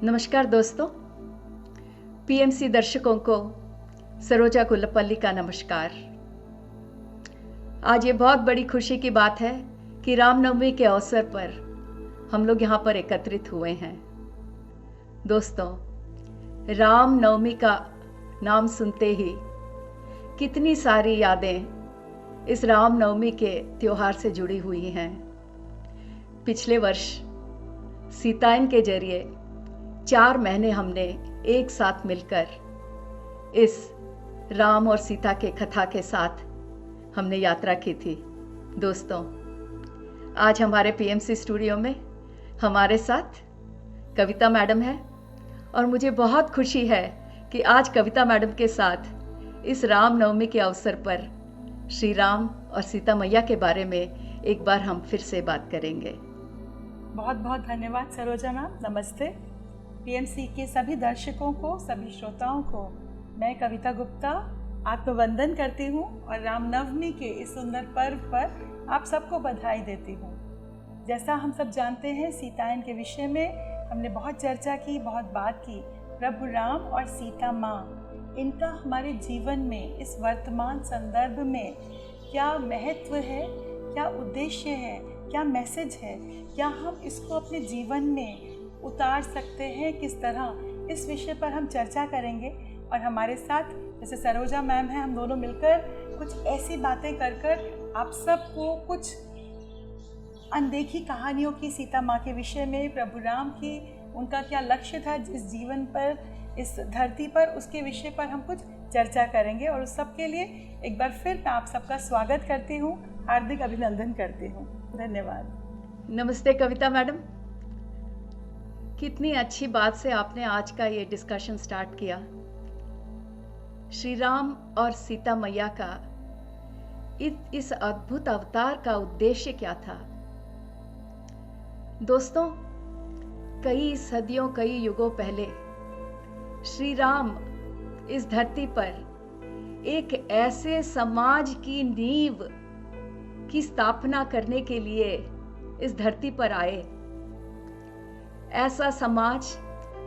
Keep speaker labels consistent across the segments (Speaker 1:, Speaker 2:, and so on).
Speaker 1: नमस्कार दोस्तों, पीएमसी दर्शकों को सरोजा गुल्लपल्ली का नमस्कार। आज ये बहुत बड़ी खुशी की बात है कि रामनवमी के अवसर पर हम लोग यहाँ पर एकत्रित हुए हैं। दोस्तों, रामनवमी का नाम सुनते ही कितनी सारी यादें इस रामनवमी के त्योहार से जुड़ी हुई हैं। पिछले वर्ष सीतायन के जरिए 4 महीने हमने एक साथ मिलकर इस राम और सीता के कथा के साथ हमने यात्रा की थी। दोस्तों, आज हमारे पीएमसी स्टूडियो में हमारे साथ कविता मैडम है और मुझे बहुत खुशी है कि आज कविता मैडम के साथ इस रामनवमी के अवसर पर श्री राम और सीता मैया के बारे में एक बार हम फिर से बात करेंगे।
Speaker 2: बहुत बहुत धन्यवाद सरोजा मैम। नमस्ते। पीएमसी के सभी दर्शकों को, सभी श्रोताओं को मैं कविता गुप्ता आत्मवंदन करती हूँ और रामनवमी के इस सुंदर पर्व पर आप सबको बधाई देती हूँ। जैसा हम सब जानते हैं, सीतायन के विषय में हमने बहुत चर्चा की, बहुत बात की। प्रभु राम और सीता माँ, इनका हमारे जीवन में इस वर्तमान संदर्भ में क्या महत्व है, क्या उद्देश्य है, क्या मैसेज है, क्या हम इसको अपने जीवन में उतार सकते हैं, किस तरह, इस विषय पर हम चर्चा करेंगे। और हमारे साथ जैसे सरोजा मैम है, हम दोनों मिलकर कुछ ऐसी बातें कर आप सबको कुछ अनदेखी कहानियों की, सीता माँ के विषय में, प्रभु राम की, उनका क्या लक्ष्य था इस जीवन पर, इस धरती पर, उसके विषय पर हम कुछ चर्चा करेंगे। और उस सब के लिए एक बार फिर मैं आप सबका स्वागत करती हूँ, हार्दिक अभिनंदन करती हूँ। धन्यवाद।
Speaker 1: नमस्ते कविता मैडम, कितनी अच्छी बात से आपने आज का ये डिस्कशन स्टार्ट किया। श्री राम और सीता मैया का इस अद्भुत अवतार का उद्देश्य क्या था? दोस्तों, कई सदियों, कई युगों पहले श्री राम इस धरती पर एक ऐसे समाज की नींव की स्थापना करने के लिए इस धरती पर आए, ऐसा समाज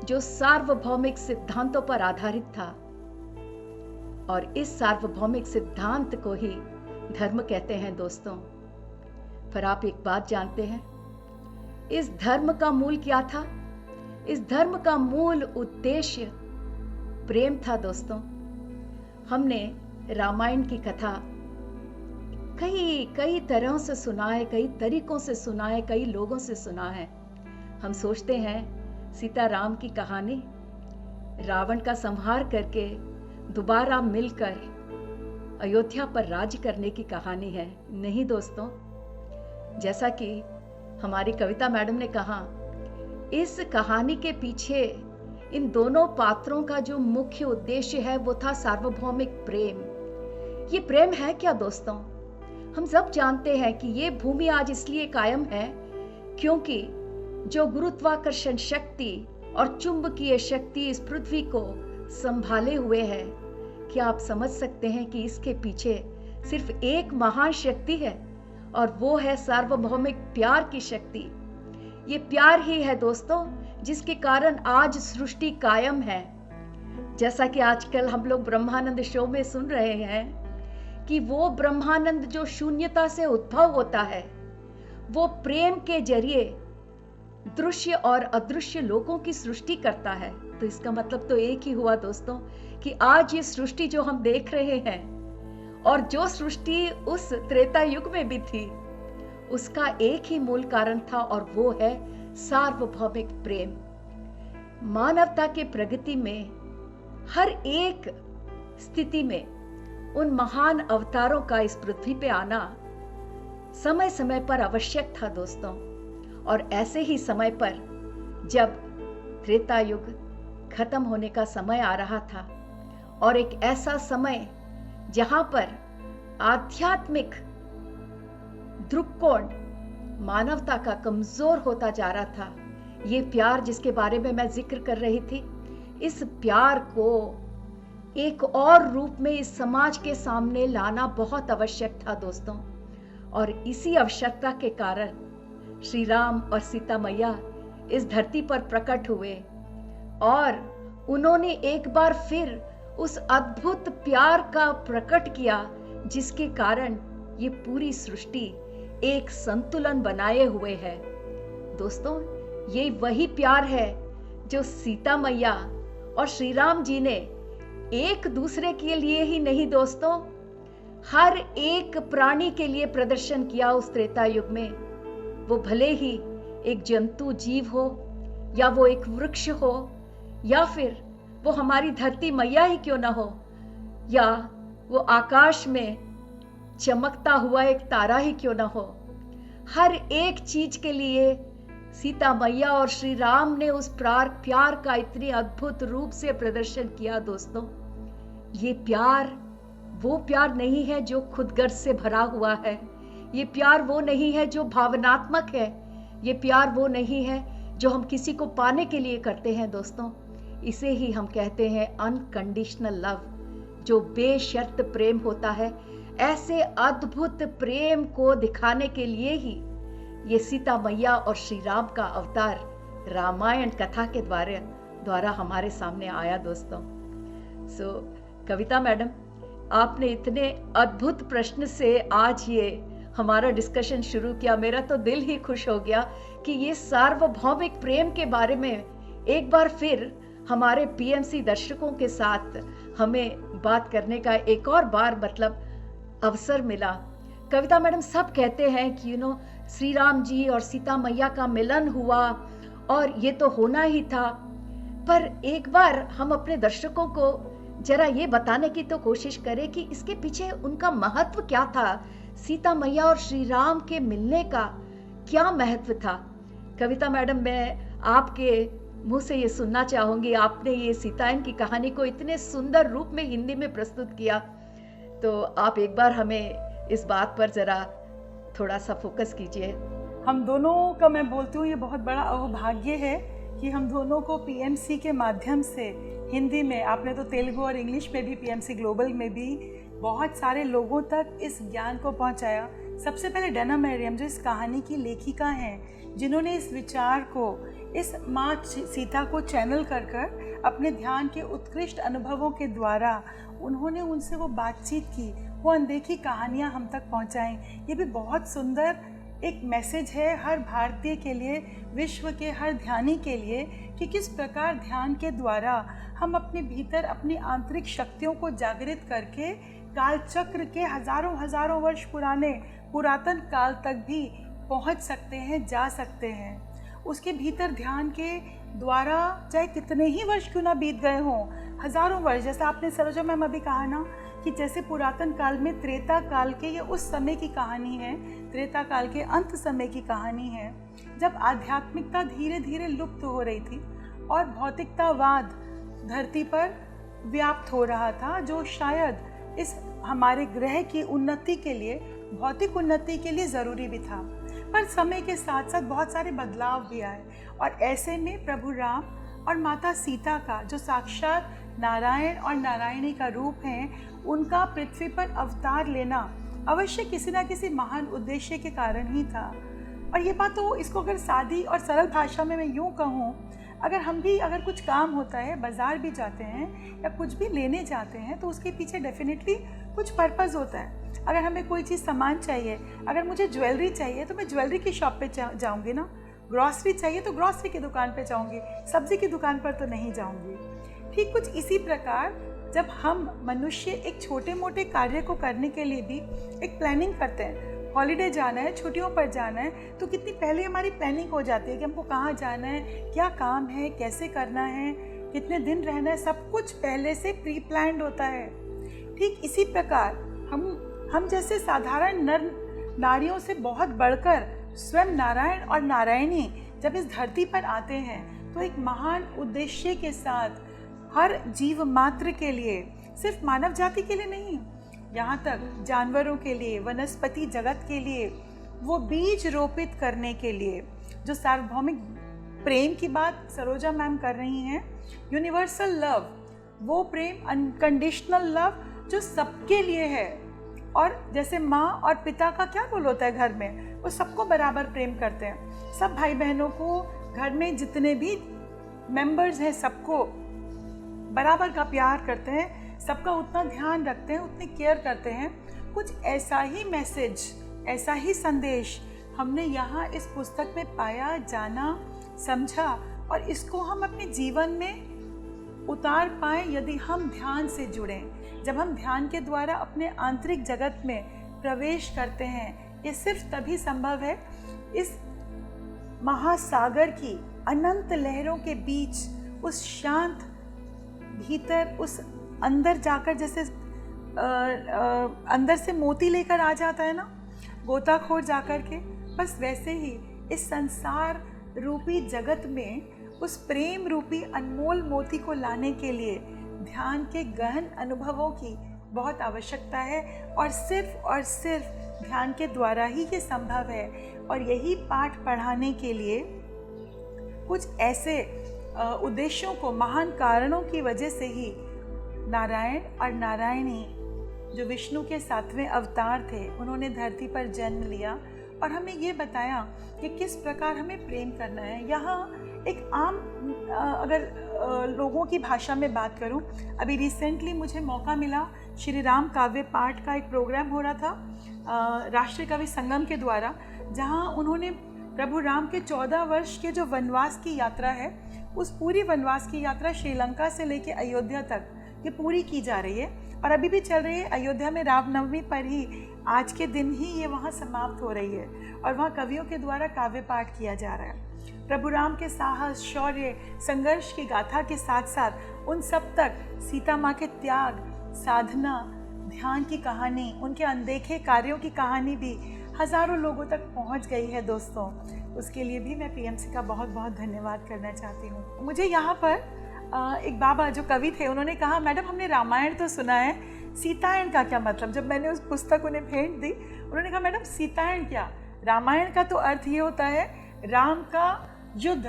Speaker 1: जो सार्वभौमिक सिद्धांतों पर आधारित था। और इस सार्वभौमिक सिद्धांत को ही धर्म कहते हैं दोस्तों। पर आप एक बात जानते हैं, इस धर्म का मूल क्या था? इस धर्म का मूल उद्देश्य प्रेम था दोस्तों। हमने रामायण की कथा कई तरहों से सुना है, कई तरीकों से सुना है, कई लोगों से सुना है। हम सोचते हैं सीता राम की कहानी रावण का संहार करके दोबारा मिलकर अयोध्या पर राज करने की कहानी है। नहीं दोस्तों, जैसा कि हमारी कविता मैडम ने कहा, इस कहानी के पीछे इन दोनों पात्रों का जो मुख्य उद्देश्य है वो था सार्वभौमिक प्रेम। ये प्रेम है क्या दोस्तों? हम सब जानते हैं कि ये भूमि आज इसलिए कायम है क्योंकि जो गुरुत्वाकर्षण शक्ति और चुंबकीय शक्ति इस पृथ्वी को संभाले हुए है, क्या आप समझ सकते हैं कि इसके पीछे सिर्फ एक महान शक्ति है और वो है सार्वभौमिक प्यार की शक्ति। ये प्यार ही है दोस्तों जिसके कारण आज सृष्टि कायम है। जैसा कि आजकल हम लोग ब्रह्मानंद शो में सुन रहे हैं कि वो ब्रह्मानंद जो शून्यता से उद्भव होता है, वो प्रेम के जरिए दृश्य और अदृश्य लोगों की सृष्टि करता है। तो इसका मतलब तो एक ही हुआ दोस्तों कि आज ये सृष्टि जो हम देख रहे हैं और जो सृष्टि उस त्रेता युग में भी थी, उसका एक ही मूल कारण था और वो है सार्वभौमिक प्रेम। मानवता के प्रगति में हर एक स्थिति में उन महान अवतारों का इस पृथ्वी पे आना समय समय पर आवश्यक था दोस्तों। और ऐसे ही समय पर जब त्रेता युग खत्म होने का समय आ रहा था और एक ऐसा समय जहां पर आध्यात्मिक दृष्टिकोण मानवता का कमजोर होता जा रहा था, ये प्यार जिसके बारे में मैं जिक्र कर रही थी, इस प्यार को एक और रूप में इस समाज के सामने लाना बहुत आवश्यक था दोस्तों। और इसी आवश्यकता के कारण श्री राम और सीता मैया इस धरती पर प्रकट हुए और उन्होंने एक बार फिर उस अद्भुत प्यार का प्रकट किया जिसके कारण ये पूरी सृष्टि एक संतुलन बनाए हुए है। दोस्तों, ये वही प्यार है जो सीता मैया और श्री राम जी ने एक दूसरे के लिए ही नहीं दोस्तों, हर एक प्राणी के लिए प्रदर्शन किया उस त्रेता युग में। वो भले ही एक जंतु जीव हो, या वो एक वृक्ष हो, या फिर वो हमारी धरती मैया ही क्यों ना हो, या वो आकाश में चमकता हुआ एक तारा ही क्यों ना हो, हर एक चीज के लिए सीता मैया और श्री राम ने उस प्यार का इतने अद्भुत रूप से प्रदर्शन किया। दोस्तों, ये प्यार वो प्यार नहीं है जो खुदगर्ज से भरा हुआ है, ये प्यार वो नहीं है जो भावनात्मक है, ये प्यार वो नहीं है जो हम किसी को पाने के लिए करते हैं। दोस्तों, इसे ही हम कहते हैं अनकंडीशनल लव, जो बेशर्त प्रेम होता है। ऐसे अद्भुत प्रेम को दिखाने के लिए ही ये सीता मैया और श्री राम का अवतार रामायण कथा के द्वारा हमारे सामने आया। दोस्तों, कविता मैडम, आपने इतने अद्भुत प्रश्न से आज ये हमारा डिस्कशन शुरू किया। मेरा तो दिल ही खुश हो गया कि ये सार्वभौमिक प्रेम के बारे में एक बार फिर हमारे पीएमसी दर्शकों के साथ हमें बात करने का एक और बार अवसर मिला। कविता मैडम, सब कहते हैं कि श्री राम जी और सीता मैया का मिलन हुआ और ये तो होना ही था, पर एक बार हम अपने दर्शकों को जरा ये बताने की तो कोशिश करें कि इसके पीछे उनका महत्व क्या था, सीता मैया और श्री राम के मिलने का क्या महत्व था। कविता मैडम, मैं आपके मुंह से ये सुनना चाहूंगी। आपने ये सीतायन की कहानी को इतने सुंदर रूप में हिंदी में प्रस्तुत किया, तो आप एक बार हमें इस बात पर जरा थोड़ा सा फोकस कीजिए।
Speaker 2: हम दोनों का, मैं बोलती हूँ, ये बहुत बड़ा अभाग्य है कि हम दोनों को पीएमसी के माध्यम से हिंदी में, आपने तो तेलुगु और इंग्लिश में भी, पीएमसी ग्लोबल में भी बहुत सारे लोगों तक इस ज्ञान को पहुंचाया। सबसे पहले डैना मैरियम, जो इस कहानी की लेखिका हैं, जिन्होंने इस विचार को, इस माँ सीता को चैनल कर कर अपने ध्यान के उत्कृष्ट अनुभवों के द्वारा उन्होंने उनसे वो बातचीत की, वो अनदेखी कहानियाँ हम तक पहुँचाएँ। ये भी बहुत सुंदर एक मैसेज है हर भारतीय के लिए, विश्व के हर ध्यानी के लिए, कि किस प्रकार ध्यान के द्वारा हम अपने भीतर अपनी आंतरिक शक्तियों को जागृत करके काल चक्र के हजारों वर्ष पुरातन काल तक भी पहुंच सकते हैं, जा सकते हैं। उसके भीतर ध्यान के द्वारा चाहे कितने ही वर्ष क्यों ना बीत गए हों, हजारों वर्ष, जैसा आपने सरोजा मैम अभी कहा ना कि जैसे पुरातन काल में त्रेता काल के, ये उस समय की कहानी है, त्रेता काल के अंत समय की कहानी है, जब आध्यात्मिकता धीरे धीरे लुप्त हो रही थी और भौतिकतावाद धरती पर व्याप्त हो रहा था, जो शायद इस हमारे ग्रह की उन्नति के लिए, भौतिक उन्नति के लिए ज़रूरी भी था। पर समय के साथ साथ बहुत सारे बदलाव भी आए, और ऐसे में प्रभु राम और माता सीता का, जो साक्षात नारायण और नारायणी का रूप हैं, उनका पृथ्वी पर अवतार लेना अवश्य किसी न किसी महान उद्देश्य के कारण ही था। और ये बात तो, इसको अगर सादी और सरल भाषा में मैं यूँ कहूँ, अगर कुछ काम होता है, बाज़ार भी जाते हैं या कुछ भी लेने जाते हैं, तो उसके पीछे डेफिनेटली कुछ पर्पज़ होता है। अगर हमें कोई चीज़ सामान चाहिए, अगर मुझे ज्वेलरी चाहिए तो मैं ज्वेलरी की शॉप पे जाऊँगी ना, ग्रॉसरी चाहिए तो ग्रॉसरी की दुकान पे जाऊँगी, सब्ज़ी की दुकान पर तो नहीं जाऊँगी। ठीक कुछ इसी प्रकार जब हम मनुष्य एक छोटे मोटे कार्य को करने के लिए भी एक प्लानिंग करते हैं, हॉलीडे जाना है, छुट्टियों पर जाना है, तो कितनी पहले हमारी प्लानिंग हो जाती है कि हमको कहाँ जाना है, क्या काम है, कैसे करना है, कितने दिन रहना है, सब कुछ पहले से प्री प्लान्ड होता है। ठीक इसी प्रकार हम जैसे साधारण नर नारियों से बहुत बढ़कर स्वयं नारायण और नारायणी जब इस धरती पर आते हैं, तो एक महान उद्देश्य के साथ हर जीव मात्र के लिए, सिर्फ मानव जाति के लिए नहीं, यहाँ तक जानवरों के लिए, वनस्पति जगत के लिए, वो बीज रोपित करने के लिए, जो सार्वभौमिक प्रेम की बात सरोजा मैम कर रही हैं, यूनिवर्सल लव, वो प्रेम, अनकंडीशनल लव जो सबके लिए है। और जैसे माँ और पिता का क्या रोल होता है घर में, वो सबको बराबर प्रेम करते हैं। सब भाई बहनों को घर में जितने भी मेंबर्स हैं सबको बराबर का प्यार करते हैं, सबका उतना ध्यान रखते हैं, उतनी केयर करते हैं। कुछ ऐसा ही मैसेज, ऐसा ही संदेश हमने यहाँ इस पुस्तक में पाया, जाना, समझा, और इसको हम अपने जीवन में उतार पाए यदि हम ध्यान से जुड़ें। जब हम ध्यान के द्वारा अपने आंतरिक जगत में प्रवेश करते हैं, ये सिर्फ तभी संभव है इस महासागर की अनंत लहरों के बीच, उस शांत भीतर, उस अंदर जाकर, जैसे अंदर से मोती लेकर आ जाता है ना गोताखोर जाकर के, बस वैसे ही इस संसार रूपी जगत में उस प्रेम रूपी अनमोल मोती को लाने के लिए ध्यान के गहन अनुभवों की बहुत आवश्यकता है, और सिर्फ ध्यान के द्वारा ही ये संभव है। और यही पाठ पढ़ाने के लिए कुछ ऐसे उद्देश्यों को, महान कारणों की वजह से ही नारायण और नारायणी जो विष्णु के 7वें अवतार थे, उन्होंने धरती पर जन्म लिया और हमें ये बताया कि किस प्रकार हमें प्रेम करना है। यहाँ एक आम अगर लोगों की भाषा में बात करूं, अभी रिसेंटली मुझे मौका मिला, श्री राम काव्य पाठ का एक प्रोग्राम हो रहा था राष्ट्रीय कवि संगम के द्वारा, जहाँ उन्होंने प्रभु राम के 14 वर्ष के जो वनवास की यात्रा है, उस पूरी वनवास की यात्रा श्रीलंका से लेके अयोध्या तक ये पूरी की जा रही है और अभी भी चल रही है। अयोध्या में रामनवमी पर ही, आज के दिन ही ये वहाँ समाप्त हो रही है और वहाँ कवियों के द्वारा काव्य पाठ किया जा रहा है। प्रभु राम के साहस, शौर्य, संघर्ष की गाथा के साथ साथ उन सब तक सीता माँ के त्याग, साधना, ध्यान की कहानी, उनके अनदेखे कार्यों की कहानी भी हज़ारों लोगों तक पहुँच गई है दोस्तों। उसके लिए भी मैं पीएमसी का बहुत बहुत धन्यवाद करना चाहती हूँ। मुझे यहाँ पर एक बाबा जो कवि थे, उन्होंने कहा, मैडम हमने रामायण तो सुना है, सीतायन का क्या मतलब? जब मैंने उस पुस्तक उन्हें भेंट दी, उन्होंने कहा, मैडम सीतायन क्या? रामायण का तो अर्थ ये होता है राम का युद्ध,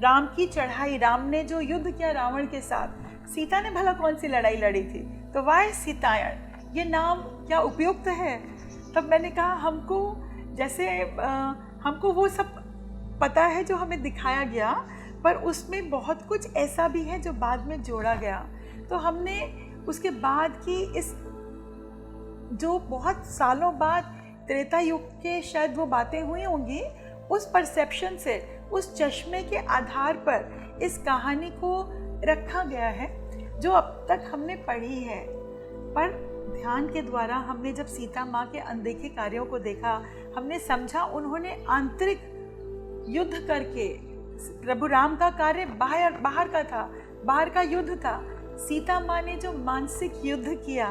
Speaker 2: राम की चढ़ाई, राम ने जो युद्ध किया रावण के साथ। सीता ने भला कौन सी लड़ाई लड़ी थी? तो वाय सीतायन, ये नाम क्या उपयुक्त है? तब मैंने कहा, हमको जैसे हमको वो सब पता है जो हमें दिखाया गया, पर उसमें बहुत कुछ ऐसा भी है जो बाद में जोड़ा गया। तो हमने उसके बाद की इस जो बहुत सालों बाद त्रेता युग के शायद वो बातें हुई होंगी, उस परसेप्शन से, उस चश्मे के आधार पर इस कहानी को रखा गया है जो अब तक हमने पढ़ी है। पर ध्यान के द्वारा हमने जब सीता माँ के अनदेखे कार्यों को देखा, हमने समझा उन्होंने आंतरिक युद्ध करके, प्रभु राम का कार्य बाहर का था, बाहर का युद्ध था। सीता माँ ने जो मानसिक युद्ध किया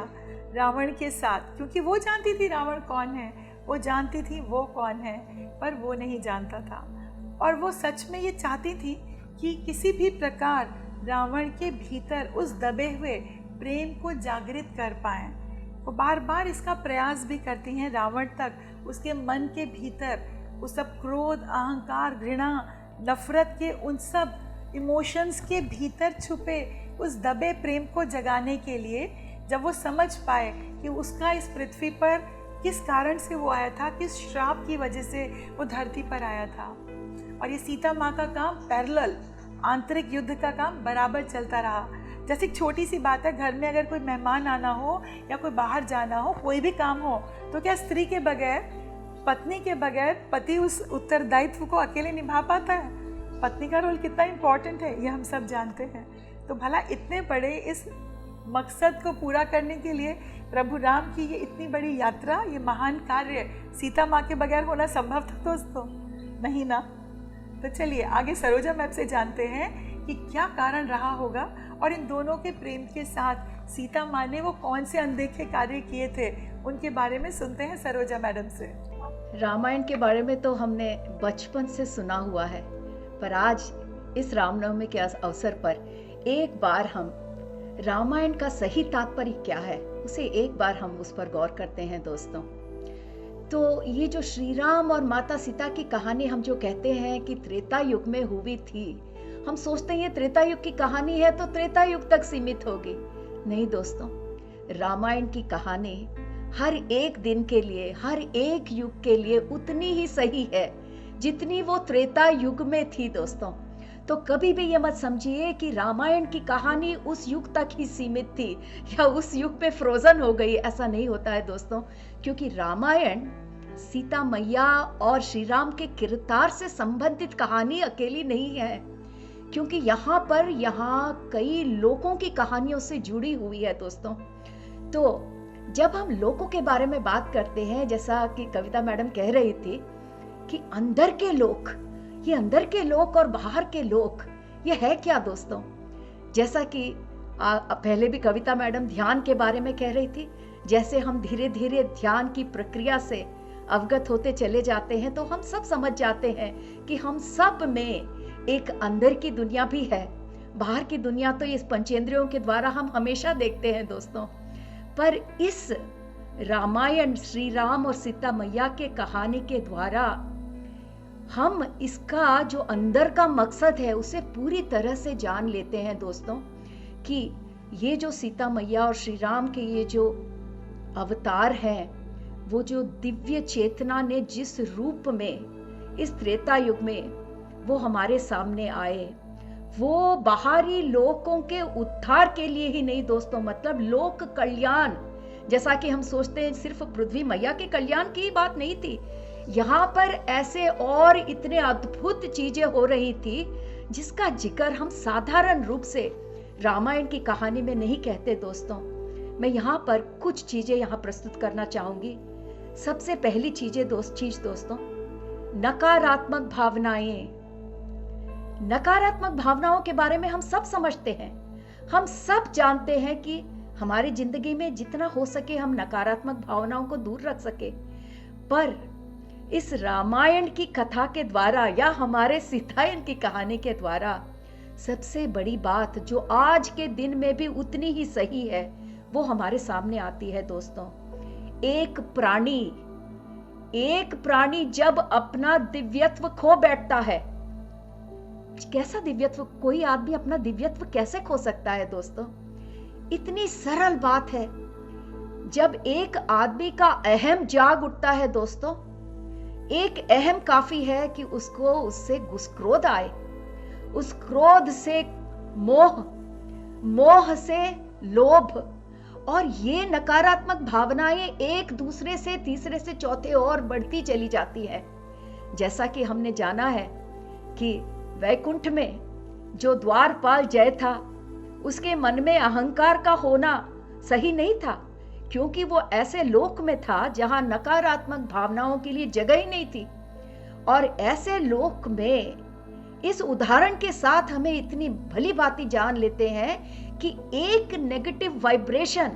Speaker 2: रावण के साथ, क्योंकि वो जानती थी रावण कौन है, वो जानती थी वो कौन है, पर वो नहीं जानता था। और वो सच में ये चाहती थी कि किसी भी प्रकार रावण के भीतर उस दबे हुए प्रेम को जागृत कर पाएं। वो बार बार इसका प्रयास भी करती हैं रावण तक, उसके मन के भीतर उस सब क्रोध, अहंकार, घृणा, नफरत के उन सब इमोशंस के भीतर छुपे उस दबे प्रेम को जगाने के लिए, जब वो समझ पाए कि उसका इस पृथ्वी पर किस कारण से वो आया था, किस श्राप की वजह से वो धरती पर आया था। और ये सीता माँ का काम पैरेलल, आंतरिक युद्ध का काम बराबर चलता रहा। जैसे एक छोटी सी बात है, घर में अगर कोई मेहमान आना हो या कोई बाहर जाना हो, कोई भी काम हो, तो क्या स्त्री के बगैर, पत्नी के बगैर पति उस उत्तरदायित्व को अकेले निभा पाता है? पत्नी का रोल कितना इम्पोर्टेंट है ये हम सब जानते हैं। तो भला इतने बड़े इस मकसद को पूरा करने के लिए प्रभु राम की ये इतनी बड़ी यात्रा, ये महान कार्य सीता माँ के बगैर होना संभव था दोस्तों? नहीं ना। तो चलिए आगे सरोजा मैम से जानते हैं कि क्या कारण रहा होगा और इन दोनों के प्रेम के साथ सीता माँ ने वो कौन से अनदेखे कार्य किए थे, उनके बारे में सुनते हैं सरोजा मैडम से।
Speaker 1: रामायण के बारे में तो हमने बचपन से सुना हुआ है, पर आज इस रामनवमी के अवसर पर एक बार हम रामायण का सही तात्पर्य क्या है, उसे एक बार हम उस पर गौर करते हैं दोस्तों। तो ये जो श्री राम और माता सीता की कहानी हम जो कहते हैं कि त्रेता युग में हुई थी, हम सोचते हैं त्रेता युग की कहानी है तो त्रेता युग तक सीमित होगी। नहीं दोस्तों, रामायण की कहानी हर एक दिन के लिए, हर एक युग के लिए उतनी ही सही है जितनी वो त्रेता युग में थी दोस्तों। तो कभी भी ये मत समझिए कि रामायण की कहानी उस युग तक ही सीमित थी या उस युग पे फ्रोजन हो गई। ऐसा नहीं होता है दोस्तों, क्योंकि रामायण सीता मैया और श्री राम के किरदार से संबंधित कहानी अकेली नहीं है, क्योंकि यहाँ कई लोगों की कहानियों से जुड़ी हुई है दोस्तों। तो जब हम लोगों के बारे में बात करते हैं, जैसा कि कविता मैडम कह रही थी कि अंदर के लोग, ये अंदर के लोग और बाहर के लोग, ये है क्या दोस्तों? जैसा कि पहले भी कविता मैडम ध्यान के बारे में कह रही थी, जैसे हम धीरे धीरे ध्यान की प्रक्रिया से अवगत होते चले जाते हैं तो हम सब समझ जाते हैं कि हम सब में एक अंदर की दुनिया भी है। बाहर की दुनिया तो इस पंचेंद्रियों के द्वारा हम हमेशा देखते हैं दोस्तों, पर इस रामायण श्री राम और सीता मैया के कहानी के द्वारा हम इसका जो अंदर का मकसद है उसे पूरी तरह से जान लेते हैं दोस्तों, कि ये जो सीता मैया और श्री राम के ये जो अवतार हैं, वो जो दिव्य चेतना ने जिस रूप में इस त्रेता युग में वो हमारे सामने आए, वो बाहरी लोगों के उद्धार के लिए ही नहीं दोस्तों, मतलब लोक कल्याण। जैसा कि हम सोचते हैं सिर्फ पृथ्वी मैया के कल्याण की बात नहीं थी, यहाँ पर ऐसे और इतने अद्भुत चीजें हो रही थी जिसका जिक्र हम साधारण रूप से रामायण की कहानी में नहीं कहते दोस्तों। मैं यहाँ पर कुछ चीजें यहाँ प्रस्तुत करना चाहूंगी। सबसे पहली चीज दोस्तों, नकारात्मक भावनाएं। नकारात्मक भावनाओं के बारे में हम सब समझते हैं, हम सब जानते हैं कि हमारी जिंदगी में जितना हो सके हम नकारात्मक भावनाओं को दूर रख सके। पर इस रामायण की कथा के द्वारा या हमारे सीतायन की कहानी के द्वारा सबसे बड़ी बात जो आज के दिन में भी उतनी ही सही है वो हमारे सामने आती है दोस्तों। एक प्राणी जब अपना दिव्यत्व खो बैठता है, कैसा दिव्यत्व, कोई आदमी अपना दिव्यत्व कैसे खो सकता है दोस्तों? इतनी सरल बात है, जब एक आदमी का अहम जाग उठता है दोस्तों, एक अहम काफी है कि उससे क्रोध आए, उस क्रोध से मोह से लोभ, और ये नकारात्मक भावनाएं एक दूसरे से तीसरे से चौथे और बढ़ती चली जाती है। जैसा कि हमने जाना है कि वैकुंठ में जो द्वारपाल जय था, उसके मन में अहंकार का होना सही नहीं था, क्योंकि वो ऐसे लोक में था जहां नकारात्मक भावनाओं के लिए जगह ही नहीं थी। और ऐसे लोक में इस उदाहरण के साथ हमें इतनी भली भांति जान लेते हैं कि एक नेगेटिव वाइब्रेशन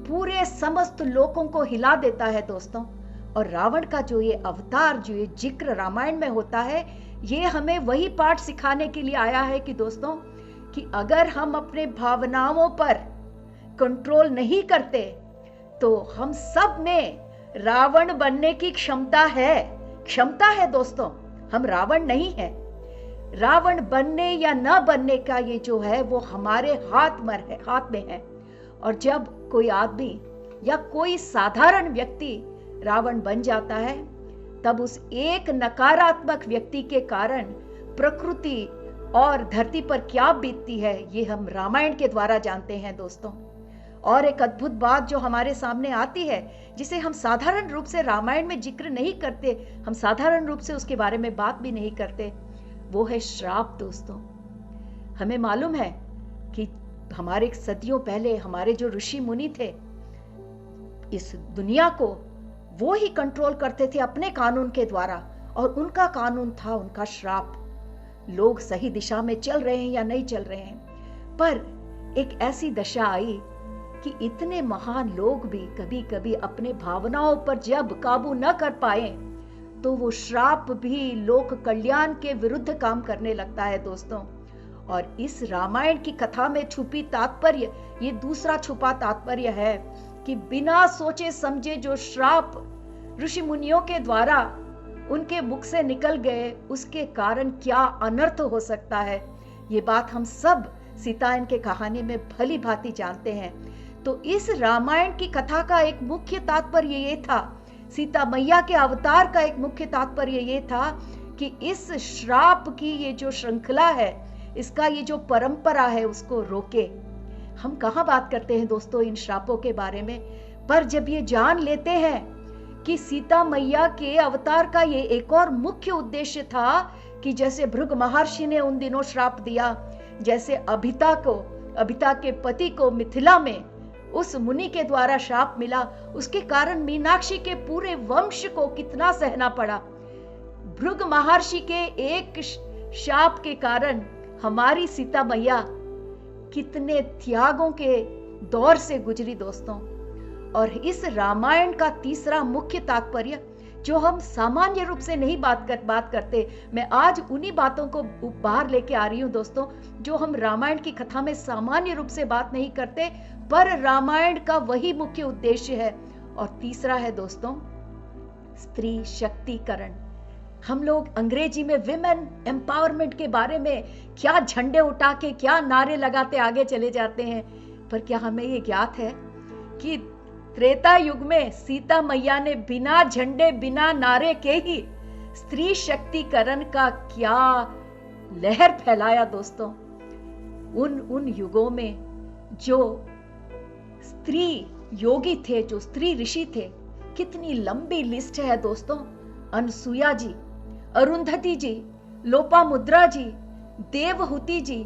Speaker 1: पूरे समस्त लोकों को हिला देता है दोस्तों। और रावण का जो ये अवतार, जो ये जिक्र रामायण में होता है, ये हमें वही पाठ सिखाने के लिए आया है कि दोस्तों, कि अगर हम अपने भावनाओं पर कंट्रोल नहीं करते तो हम सब में रावण बनने की क्षमता है दोस्तों। हम रावण नहीं है। रावण बनने या न बनने का ये जो है वो हमारे हाथ में है। और जब कोई आदमी या कोई साधारण व्यक्ति रावण बन जाता है, तब उस एक नकारात्मक व्यक्ति के कारण प्रकृति और धरती पर क्या बीतती है, ये हम रामायण के द्वारा जानते हैं दोस्तों। और एक अद्भुत बात जो हमारे सामने आती है, जिसे हम साधारण रूप से रामायण में जिक्र नहीं करते, हम साधारण रूप से उसके बारे में बात भी नहीं करते, वो है श्राप दोस्तों। हमें मालूम है कि हमारे सदियों पहले हमारे जो ऋषि मुनि थे, इस दुनिया को वो ही कंट्रोल करते थे अपने कानून के द्वारा, और उनका कानून था उनका श्राप। लोग सही दिशा में चल रहे हैं या नहीं चल रहे हैं, पर एक ऐसी दशा आई कि इतने महान लोग भी कभी कभी अपने भावनाओं पर जब काबू न कर पाए, तो वो श्राप भी लोक कल्याण के विरुद्ध काम करने लगता है दोस्तों। और इस रामायण की कथा में छुपी तात्पर्य, ये दूसरा छुपा तात्पर्य है कि बिना सोचे समझे जो श्राप ऋषि मुनियों के द्वारा उनके मुख से निकल गए, उसके कारण क्या अनर्थ हो सकता है, ये बात हम सब सीतायन के कहानी में भली भांति जानते हैं। तो इस रामायण की कथा का एक मुख्य तात्पर्य ये था, सीता मैया के अवतार का एक मुख्य तात्पर्य ये था कि इस श्राप की ये जो श्रृंखला है, इसका ये जो परंपरा है, उसको रोके। हम कहाँ बात करते हैं दोस्तों इन श्रापों के बारे में, पर जब ये जान लेते हैं कि सीता मैया के अवतार का ये एक और मुख्य उद्देश्य था कि जैसे भृगु महर्षि ने उन दिनों श्राप दिया, जैसे अभिता के पति को मिथिला में उस मुनि के द्वारा श्राप मिला, उसके कारण मीनाक्षी के पूरे वंश को कितना सहना पड़ा। भृगु महर्षि के एक शाप के कारण हमारी सीता मैया कितने त्यागों के दौर से गुजरी दोस्तों। और इस रामायण का तीसरा मुख्य तात्पर्य जो हम सामान्य रूप से नहीं बात करते, मैं आज उन्हीं बातों को बाहर लेके आ रही हूँ दोस्तों, जो हम रामायण की कथा में सामान्य रूप से बात नहीं करते, पर रामायण का वही मुख्य उद्देश्य है। और तीसरा है दोस्तों स्त्री शक्तिकरण। हम लोग अंग्रेजी में विमेन एम्पावरमेंट के बारे में क्या झंडे उठा के, क्या नारे लगाते आगे चले जाते हैं, पर क्या हमें ये ज्ञात है कि त्रेता युग में सीता मैया ने बिना झंडे बिना नारे के ही स्त्री शक्तिकरण का क्या लहर फैलाया दोस्तों। उन युगों में जो स्त्री योगी थे, जो स्त्री ऋषि थे, कितनी लंबी लिस्ट है दोस्तों। अनसुया जी, अरुंधति जी, लोपामुद्रा जी, देवहूति जी,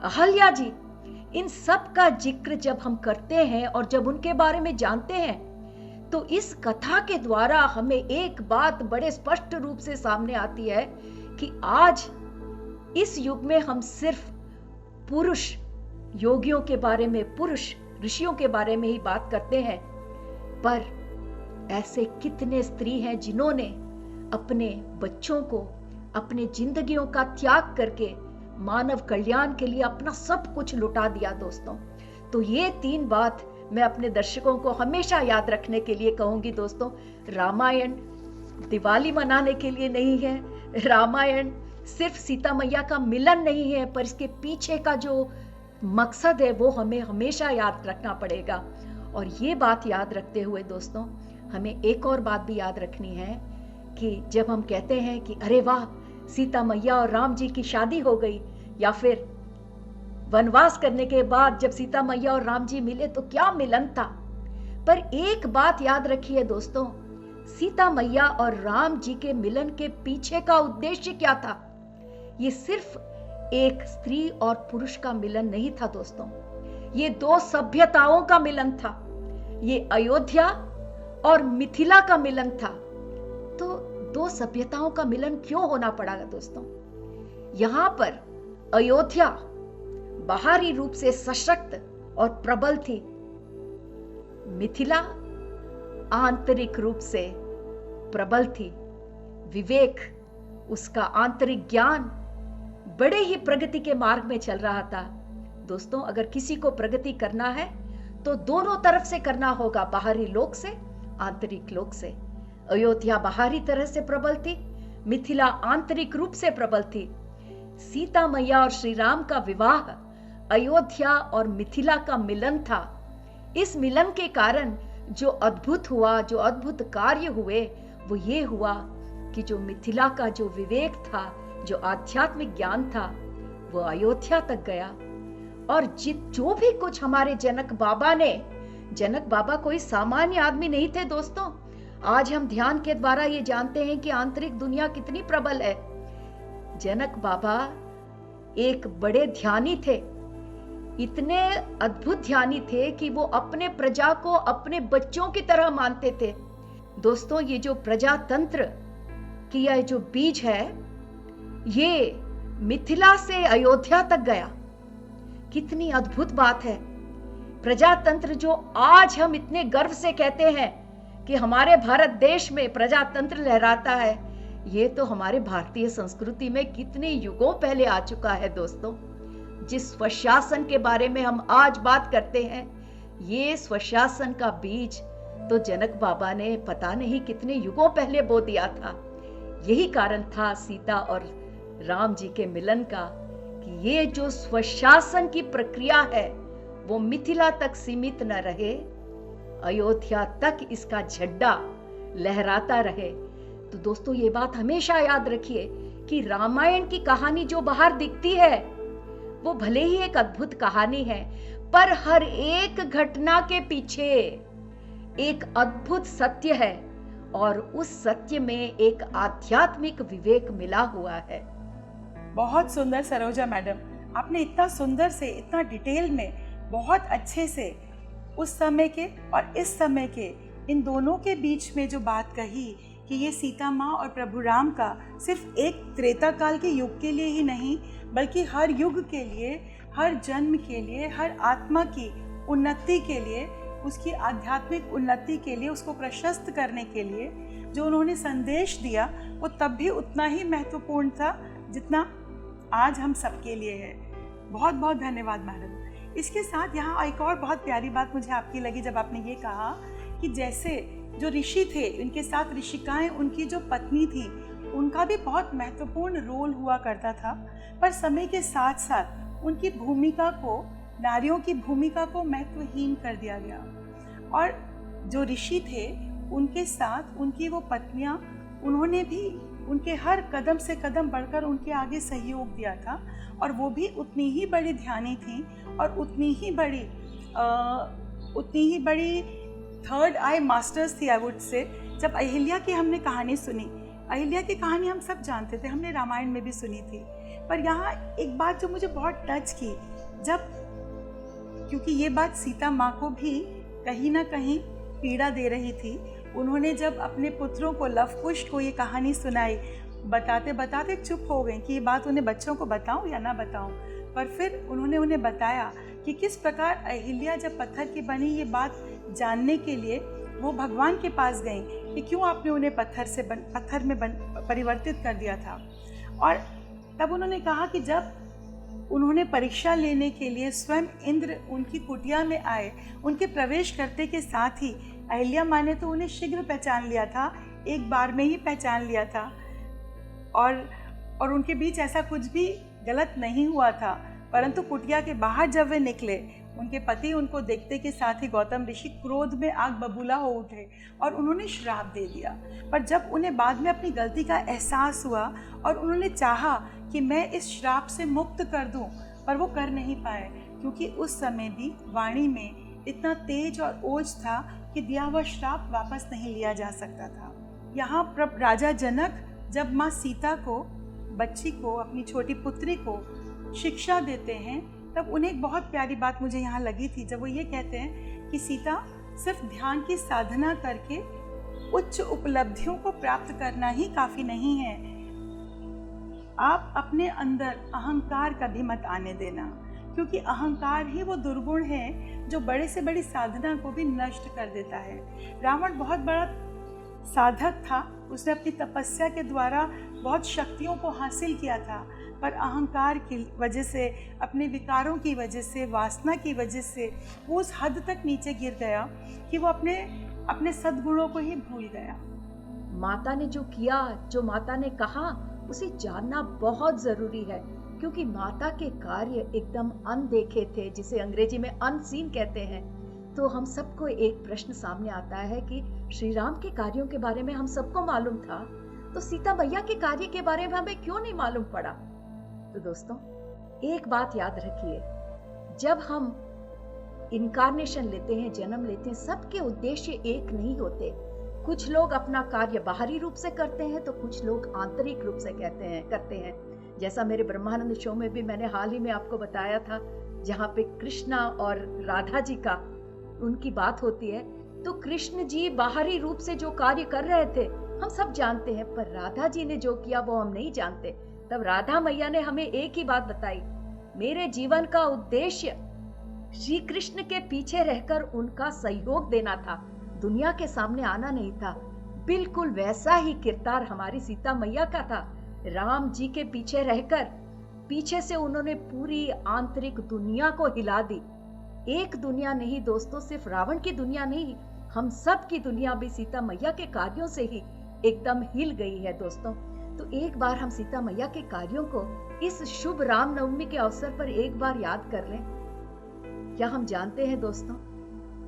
Speaker 1: अहल्या जी, इन सब का जिक्र जब हम करते हैं और जब उनके बारे में जानते हैं, तो इस कथा के द्वारा हमें एक बात बड़े स्पष्ट रूप से सामने आती है कि आज इस युग में हम सिर्फ पुरुष योगियों के बारे में, पुरुष ऋषियों के बारे में ही बात करते हैं, पर ऐसे कितने स्त्री हैं जिन्होंने अपने बच्चों को, अपने जिंदगियों का त्याग करके मानव कल्याण के लिए अपना सब कुछ लुटा दिया दोस्तों। तो ये तीन बात मैं अपने दर्शकों को हमेशा याद रखने के लिए कहूंगी दोस्तों। रामायण दिवाली मनाने के लिए नहीं है, रामायण सिर्फ सीता मैया का मिलन नहीं है, पर इसके पीछे का जो मकसद है वो हमें हमेशा याद रखना पड़ेगा। और ये बात याद रखते हुए दोस्तों, हमें एक और बात भी याद रखनी है कि जब हम कहते हैं कि अरे वाह, सीता मैया और राम जी की शादी हो गई, या फिर वनवास करने के बाद जब सीता मैया और राम जी मिले तो क्या मिलन था। पर एक बात याद रखिए दोस्तों, सीता मैया और राम जी के मिलन के पीछे का उद्देश्य क्या था। ये सिर्फ एक स्त्री और पुरुष का मिलन नहीं था दोस्तों, ये दो सभ्यताओं का मिलन था। ये अयोध्या और मिथिला का मिलन था। तो दो सभ्यताओं का मिलन क्यों होना पड़ा दोस्तों। यहां पर अयोध्या बाहरी रूप से सशक्त और प्रबल थी, मिथिला आंतरिक रूप से प्रबल थी। विवेक, उसका आंतरिक ज्ञान बड़े ही प्रगति के मार्ग में चल रहा था दोस्तों। अगर किसी को प्रगति करना है तो दोनों तरफ से करना होगा, बाहरी लोक से, आंतरिक लोक से। अयोध्या बाहरी तरह से प्रबल थी, मिथिला आंतरिक रूप से प्रबल थी। सीता मैया और श्री राम का विवाह अयोध्या और मिथिला का मिलन था। इस मिलन के कारण जो अद्भुत हुआ, जो अद्भुत कार्य हुए, वो ये हुआ कि जो मिथिला का जो विवेक था, जो आध्यात्मिक ज्ञान था, वो अयोध्या तक गया। और जो भी कुछ हमारे जनक बाबा कोई सामान्य आदमी नहीं थे दोस्तों। आज हम ध्यान के द्वारा ये जानते हैं कि आंतरिक दुनिया कितनी प्रबल है। जनक बाबा एक बड़े ध्यानी थे, इतने अद्भुत ध्यानी थे कि वो अपने प्रजा को अपने बच्चों की तरह मानते थे। दोस्तों, ये जो प्रजातंत्र की यह जो बीज है, ये मिथिला से अयोध्या तक गया। कितनी अद्भुत बात है। प्रजातंत्र जो आज हम इतने गर्व से कहते हैं कि हमारे भारत देश में प्रजातंत्र लहराता है, ये तो हमारे भारतीय संस्कृति में कितने युगों पहले आ चुका है दोस्तों। जिस स्वशासन के बारे में हम आज बात करते हैं, ये स्वशासन का बीज तो जनक बाबा ने पता नहीं कितने युगों पहले बो दिया था। यही कारण था सीता और राम जी के मिलन का, कि ये जो स्वशासन की प्रक्रिया है वो मिथिला तक सीमित न रहे, अयोध्या तक इसका झंडा लहराता रहे, तो दोस्तों ये बात हमेशा याद रखिए कि रामायण की कहानी जो बाहर दिखती है वो भले ही एक अद्भुत कहानी है, पर हर एक घटना के पीछे एक अद्भुत सत्य है और उस सत्य में एक आध्यात्मिक विवेक मिला हुआ है।
Speaker 2: बहुत सुंदर सरोजा मैडम, आपने इतना सुंदर से, इतना डिटेल में, बहुत अच्छे से उस समय के और इस समय के इन दोनों के बीच में जो बात कही कि ये सीता माँ और प्रभु राम का सिर्फ एक त्रेता काल के युग के लिए ही नहीं, बल्कि हर युग के लिए, हर जन्म के लिए, हर आत्मा की उन्नति के लिए, उसकी आध्यात्मिक उन्नति के लिए, उसको प्रशस्त करने के लिए जो उन्होंने संदेश दिया, वो तब भी उतना ही महत्वपूर्ण था जितना आज हम सबके लिए है। बहुत बहुत धन्यवाद मैडम। इसके साथ यहाँ एक और बहुत प्यारी बात मुझे आपकी लगी जब आपने ये कहा कि जैसे जो ऋषि थे, उनके साथ ऋषिकाएं, उनकी जो पत्नी थी, उनका भी बहुत महत्वपूर्ण रोल हुआ करता था, पर समय के साथ साथ उनकी भूमिका को, नारियों की भूमिका को महत्वहीन कर दिया गया। और जो ऋषि थे उनके साथ उनकी वो पत्नियां, उन्होंने भी उनके हर कदम से कदम बढ़कर उनके आगे सहयोग दिया था, और वो भी उतनी ही बड़ी ध्यानी थी और उतनी ही बड़ी थर्ड आई मास्टर्स थी, आई वुड से। जब अहिल्या की हमने कहानी सुनी, अहिल्या की कहानी हम सब जानते थे, हमने रामायण में भी सुनी थी, पर यहाँ एक बात जो मुझे बहुत टच की, जब, क्योंकि ये बात सीता माँ को भी कहीं ना कहीं पीड़ा दे रही थी, उन्होंने जब अपने पुत्रों को, लव कुश को ये कहानी सुनाई, बताते बताते चुप हो गई कि ये बात उन्हें बच्चों को बताऊं या ना बताऊं, पर फिर उन्होंने उन्हें बताया कि किस प्रकार अहिल्या जब पत्थर की बनी ये बात जानने के लिए वो भगवान के पास गई कि क्यों आपने उन्हें पत्थर में परिवर्तित कर दिया था। और तब उन्होंने कहा कि जब उन्होंने परीक्षा लेने के लिए स्वयं इंद्र उनकी कुटिया में आए, उनके प्रवेश करते के साथ ही अहिल्या माँ ने तो उन्हें शीघ्र पहचान लिया था, एक बार में ही पहचान लिया था, और उनके बीच ऐसा कुछ भी गलत नहीं हुआ था। परंतु कुटिया के बाहर जब वे निकले, उनके पति उनको देखते के साथ ही गौतम ऋषि क्रोध में आग बबूला हो उठे और उन्होंने श्राप दे दिया। पर जब उन्हें बाद में अपनी गलती का एहसास हुआ और उन्होंने चाहा कि मैं इस श्राप से मुक्त कर दूं, पर वो कर नहीं पाए, क्योंकि उस समय भी वाणी में इतना तेज और ओज था कि दिया हुआ श्राप वापस नहीं लिया जा सकता था। यहाँ राजा जनक जब माँ सीता को, बच्ची को, अपनी छोटी पुत्री को शिक्षा देते हैं, तब उन्हें एक बहुत प्यारी बात मुझे यहाँ लगी थी, जब वो ये कहते हैं कि सीता, सिर्फ ध्यान की साधना करके उच्च उपलब्धियों को प्राप्त करना ही काफ़ी नहीं है। आप अपने अंदर अहंकार कभी मत आने देना, क्योंकि अहंकार ही वो दुर्गुण है जो बड़े से बड़ी साधना को भी नष्ट कर देता है। रावण बहुत बड़ा साधक था, उसने अपनी तपस्या के द्वारा बहुत शक्तियों को हासिल किया था, पर अहंकार की वजह से, अपने विकारों की वजह से, वासना की वजह से वो उस हद तक नीचे गिर गया कि वो अपने सद्गुणों को ही भूल गया।
Speaker 1: माता ने जो किया, जो माता ने कहा, उसे जानना बहुत जरूरी है, क्योंकि माता के कार्य एकदम अनदेखे थे, जिसे अंग्रेजी में अनसीन कहते हैं। तो हम सबको एक प्रश्न सामने आता है कि श्री राम के कार्यों के बारे में हम सबको मालूम था, तो सीता मैया के कार्य के बारे में हमें क्यों नहीं मालूम पड़ा? तो दोस्तों, एक बात याद रखिए, जब हम इनकारनेशन लेते हैं, जन्म लेते हैं, सबके उद्देश्य एक नहीं होते। कुछ लोग अपना कार्य बाहरी रूप से करते हैं, तो कुछ लोग आंतरिक रूप से करते हैं। जैसा मेरे ब्रह्मानंद शो में भी मैंने हाल ही में आपको बताया था, जहाँ पे कृष्णा और राधा जी का उनकी बात होती है, तो कृष्ण जी बाहरी रूप से जो कार्य कर रहे थे हम सब जानते हैं, पर राधा जी ने जो किया वो हम नहीं जानते। तब राधा मैया ने हमें एक ही बात बताई, मेरे जीवन का उद्देश्य श्री कृष्ण के पीछे रहकर उनका सहयोग देना था, दुनिया के सामने आना नहीं था। बिल्कुल वैसा ही किरदार हमारी सीता मैया का था। राम जी के पीछे रहकर पीछे से उन्होंने पूरी आंतरिक दुनिया को हिला दी। एक दुनिया नहीं दोस्तों, सिर्फ रावण की दुनिया नहीं, हम सब की दुनिया भी सीता मैया के कार्यों से ही एकदम हिल गई है दोस्तों। तो एक बार हम सीता मैया के कार्यों को इस शुभ रामनवमी के अवसर पर एक बार याद कर लें। क्या हम जानते हैं दोस्तों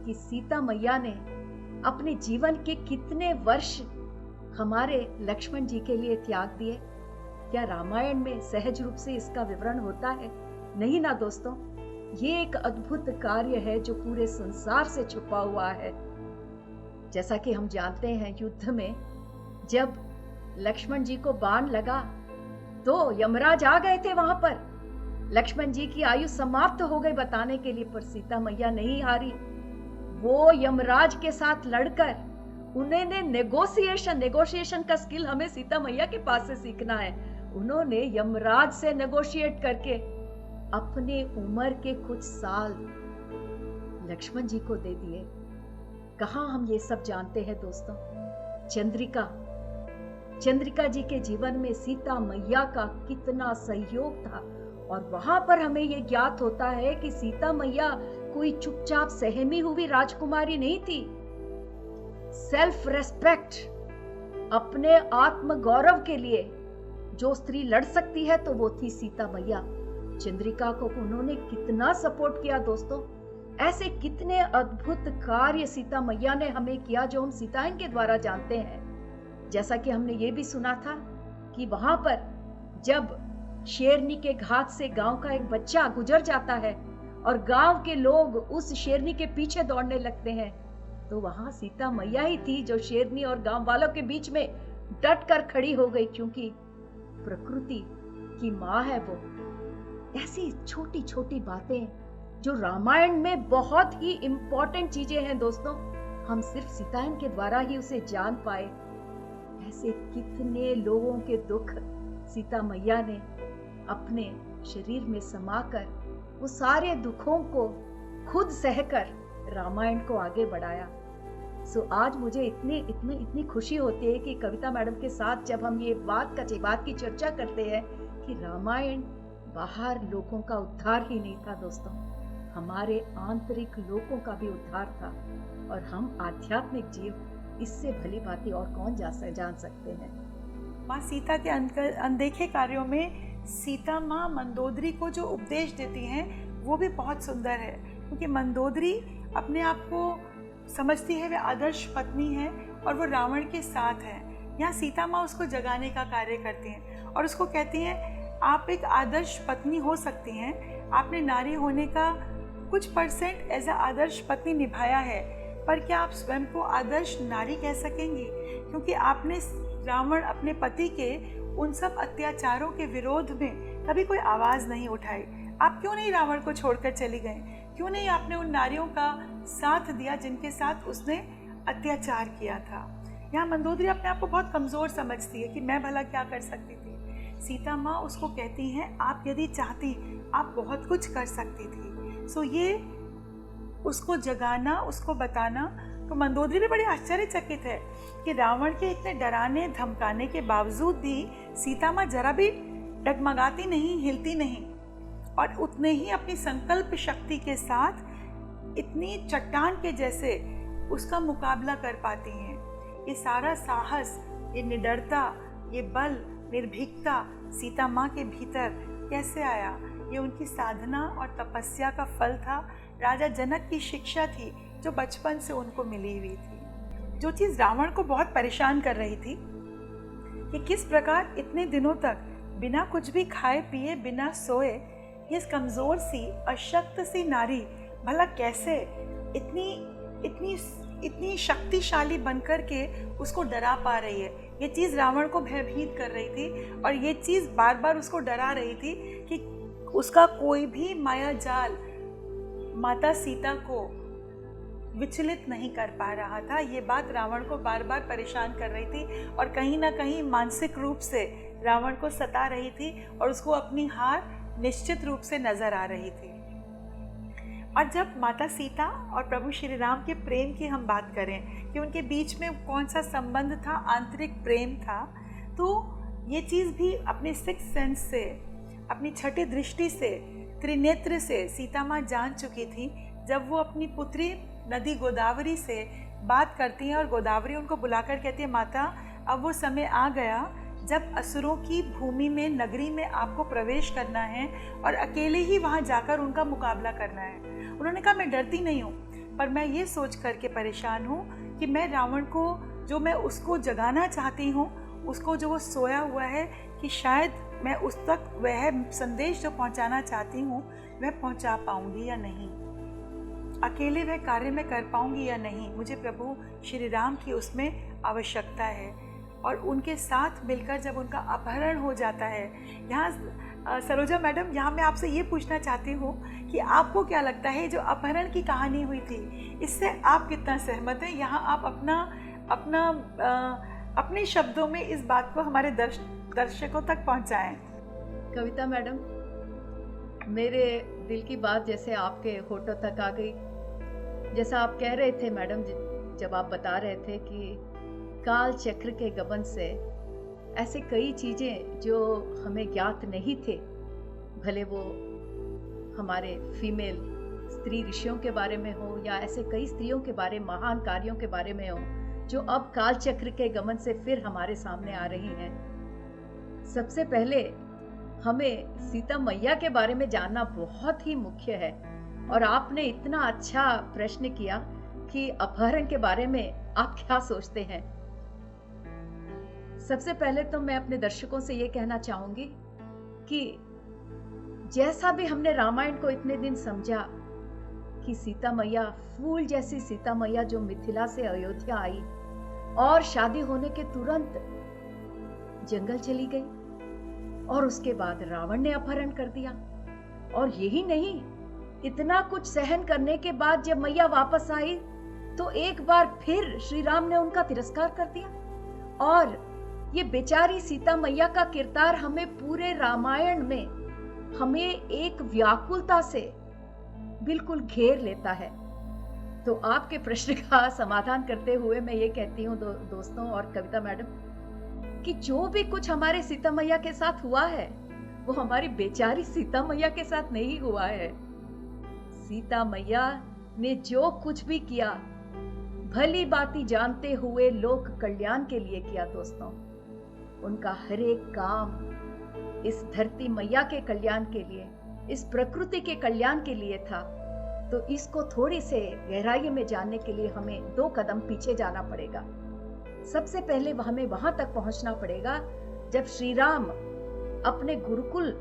Speaker 1: कि सीता मैया ने अपने जीवन के कितने वर्ष हमारे लक्ष्मण जी के लिए त्याग दिए। क्या रामायण में सहज रूप से इसका विवरण होता है? नहीं ना दोस्तों, ये एक अद्भुत कार्य है जो पूरे संसार से छुपा हुआ है। जैसा कि हम जानते हैं, युद्ध में जब लक्ष्मण जी को बाण लगा तो यमराज आ गए थे वहां पर। लक्ष्मण जी की आयु समाप्त हो गई बताने के लिए, पर सीता मैया नहीं हारी। वो यमराज के साथ लड़कर उन्होंने नेगोशिएशन का स्किल हमें सीता मैया के पास से सीखना है। उन्होंने यमराज से नेगोशिएट करके अपने उम्र के कुछ साल लक्ष्मण जी को दे दिए। कहां हम ये सब जानते हैं दोस्तों? चंद्रिका जी के जीवन में सीता मैया का कितना सहयोग था, और वहां पर हमें ये ज्ञात होता है कि सीता मैया कोई चुपचाप सहमी हुई राजकुमारी नहीं थी। सेल्फ रेस्पेक्ट, अपने आत्म गौरव के लिए जो स्त्री लड़ सकती है तो वो थी सीता मैया। चंद्रिका को उन्होंने कितना सपोर्ट किया दोस्तों। ऐसे कितने अद्भुत कार्य सीता मैया ने हमें किया जो हम सीतायन के द्वारा जानते हैं। जैसा कि हमने ये भी सुना था कि वहां पर जब शेरनी के घात से गांव का एक बच्चा गुजर जाता है और गांव के लोग उस शेरनी के पीछे दौड़ने लगते हैं, तो वहां सीता मैया ही थी जो शेरनी और गांव वालों के बीच में डट कर खड़ी हो गई, क्योंकि प्रकृति की माँ है वो। ऐसी छोटी छोटी बातें जो रामायण में बहुत ही इंपॉर्टेंट चीजें हैं दोस्तों, हम सिर्फ सीतायन के द्वारा ही उसे जान पाए। ऐसे कितने लोगों के दुख सीता मैया ने अपने शरीर में समाकर वो सारे दुखों को खुद सहकर रामायण को आगे बढ़ाया। सो आज मुझे इतनी खुशी होती है कि कविता मैडम के साथ जब हम ये बात की चर्चा करते हैं कि रामायण बाहर लोगों का उद्धार ही नहीं था दोस्तों, हमारे आंतरिक लोगों का भी उद्धार था। और हम आध्यात्मिक जीव इससे भली भांति और कौन जान सकते हैं।
Speaker 2: माँ सीता के अनदेखे कार्यों में सीता माँ मंदोदरी को जो उपदेश देती हैं वो भी बहुत सुंदर है, क्योंकि मंदोदरी अपने आप को समझती है वे आदर्श पत्नी है और वो रावण के साथ है। यहाँ सीता माँ उसको जगाने का कार्य करती हैं और उसको कहती हैं आप एक आदर्श पत्नी हो सकती हैं, आपने नारी होने का कुछ % एज अ आदर्श पत्नी निभाया है, पर क्या आप स्वयं को आदर्श नारी कह सकेंगी? क्योंकि आपने रावण अपने पति के उन सब अत्याचारों के विरोध में कभी कोई आवाज़ नहीं उठाई। आप क्यों नहीं रावण को छोड़कर चली गई? क्यों नहीं आपने उन नारियों का साथ दिया जिनके साथ उसने अत्याचार किया था? यहाँ मंदोदरी अपने आप को बहुत कमज़ोर समझती है कि मैं भला क्या कर सकती थी। सीता माँ उसको कहती हैं आप यदि चाहती आप बहुत कुछ कर सकती थी। सो ये उसको जगाना, उसको बताना, तो मंदोदरी भी बड़ी आश्चर्यचकित है कि रावण के इतने डराने धमकाने के बावजूद भी सीता माँ जरा भी डगमगाती नहीं, हिलती नहीं, और उतने ही अपनी संकल्प शक्ति के साथ इतनी चट्टान के जैसे उसका मुकाबला कर पाती हैं। ये सारा साहस, ये निडरता, ये बल, निर्भीकता सीता माँ के भीतर कैसे आया? ये उनकी साधना और तपस्या का फल था। राजा जनक की शिक्षा थी जो बचपन से उनको मिली हुई थी। जो चीज़ रावण को बहुत परेशान कर रही थी कि किस प्रकार इतने दिनों तक बिना कुछ भी खाए पिए, बिना सोए, ये कमज़ोर सी अशक्त सी नारी भला कैसे इतनी शक्तिशाली बनकर के उसको डरा पा रही है। ये चीज़ रावण को भयभीत कर रही थी और ये चीज़ बार बार उसको डरा रही थी कि उसका कोई भी माया जाल माता सीता को विचलित नहीं कर पा रहा था। ये बात रावण को बार बार परेशान कर रही थी और कहीं ना कहीं मानसिक रूप से रावण को सता रही थी और उसको अपनी हार निश्चित रूप से नजर आ रही थी। और जब माता सीता और प्रभु श्री राम के प्रेम की हम बात करें कि उनके बीच में कौन सा संबंध था, आंतरिक प्रेम था, तो ये चीज़ भी अपने सिक्स सेंस से, अपनी छठी दृष्टि से, त्रिनेत्र से सीता माँ जान चुकी थी। जब वो अपनी पुत्री नदी गोदावरी से बात करती हैं और गोदावरी उनको बुलाकर कहती है माता अब वो समय आ गया जब असुरों की भूमि में, नगरी में आपको प्रवेश करना है और अकेले ही वहाँ जाकर उनका मुकाबला करना है। उन्होंने कहा मैं डरती नहीं हूँ, पर मैं ये सोच करके परेशान हूँ कि मैं रावण को जो मैं उसको जगाना चाहती हूँ, उसको जो वो सोया हुआ है, कि शायद मैं उस तक वह संदेश जो पहुँचाना चाहती हूँ वह पहुँचा पाऊँगी या नहीं, अकेले वह कार्य में कर पाऊँगी या नहीं। मुझे प्रभु श्री राम की उसमें आवश्यकता है। और उनके साथ मिलकर जब उनका अपहरण हो जाता है, यहाँ सरोजा मैडम, यहाँ मैं आपसे ये पूछना चाहती हूँ कि आपको क्या लगता है जो अपहरण की कहानी हुई थी, इससे आप कितना सहमत हैं? यहाँ आप अपने शब्दों में इस बात को हमारे दर्शकों तक पहुँचाएं।
Speaker 1: कविता मैडम, मेरे दिल की बात जैसे आपके होठों तक आ गई। जैसा आप कह रहे थे मैडम, जब आप बता रहे थे कि काल चक्र के गबन से ऐसे कई चीज़ें जो हमें ज्ञात नहीं थे, भले वो हमारे फीमेल स्त्री ऋषियों के बारे में हो या ऐसे कई स्त्रियों के बारे, महान कार्यों के बारे में हो, जो अब काल चक्र के गमन से फिर हमारे सामने आ रही हैं। सबसे पहले हमें सीता मैया के बारे में जानना बहुत ही मुख्य है। और आपने इतना अच्छा प्रश्न किया कि अपहरण के बारे में आप क्या सोचते हैं। सबसे पहले तो मैं अपने दर्शकों से ये कहना चाहूंगी कि जैसा भी हमने रामायण को इतने दिन समझा कि सीता मैया, फूल जैसी सीता मैया जो मिथिला से अयोध्या आई और शादी होने के तुरंत जंगल चली गई और उसके बाद रावण ने अपहरण कर दिया। और यही नहीं, इतना कुछ सहन करने के बाद जब मैया वापस आई तो एक बार फिर श्री राम ने उनका तिरस्कार कर दिया। और ये बेचारी सीता मैया का किरदार हमें पूरे रामायण में हमें एक व्याकुलता से बिल्कुल घेर लेता है। तो आपके प्रश्न का समाधान करते हुए मैं ये कहती हूँ दोस्तों और कविता मैडम, कि जो भी कुछ हमारे सीता मैया के साथ हुआ है वो हमारी बेचारी सीता मैया के साथ नहीं हुआ है। सीता मैया ने जो कुछ भी किया भली बाती जानते हुए लोक कल्याण के लिए किया दोस्तों। उनका हर एक काम इस धरती मैया के कल्याण के लिए, इस प्रकृति के कल्याण के लिए था। तो इसको थोड़ी से गहराई में जानने के लिए हमें 2 कदम पीछे जाना पड़ेगा। सबसे पहले हमें वहां तक पहुंचना पड़ेगा जब श्री राम अपने गुरुकुल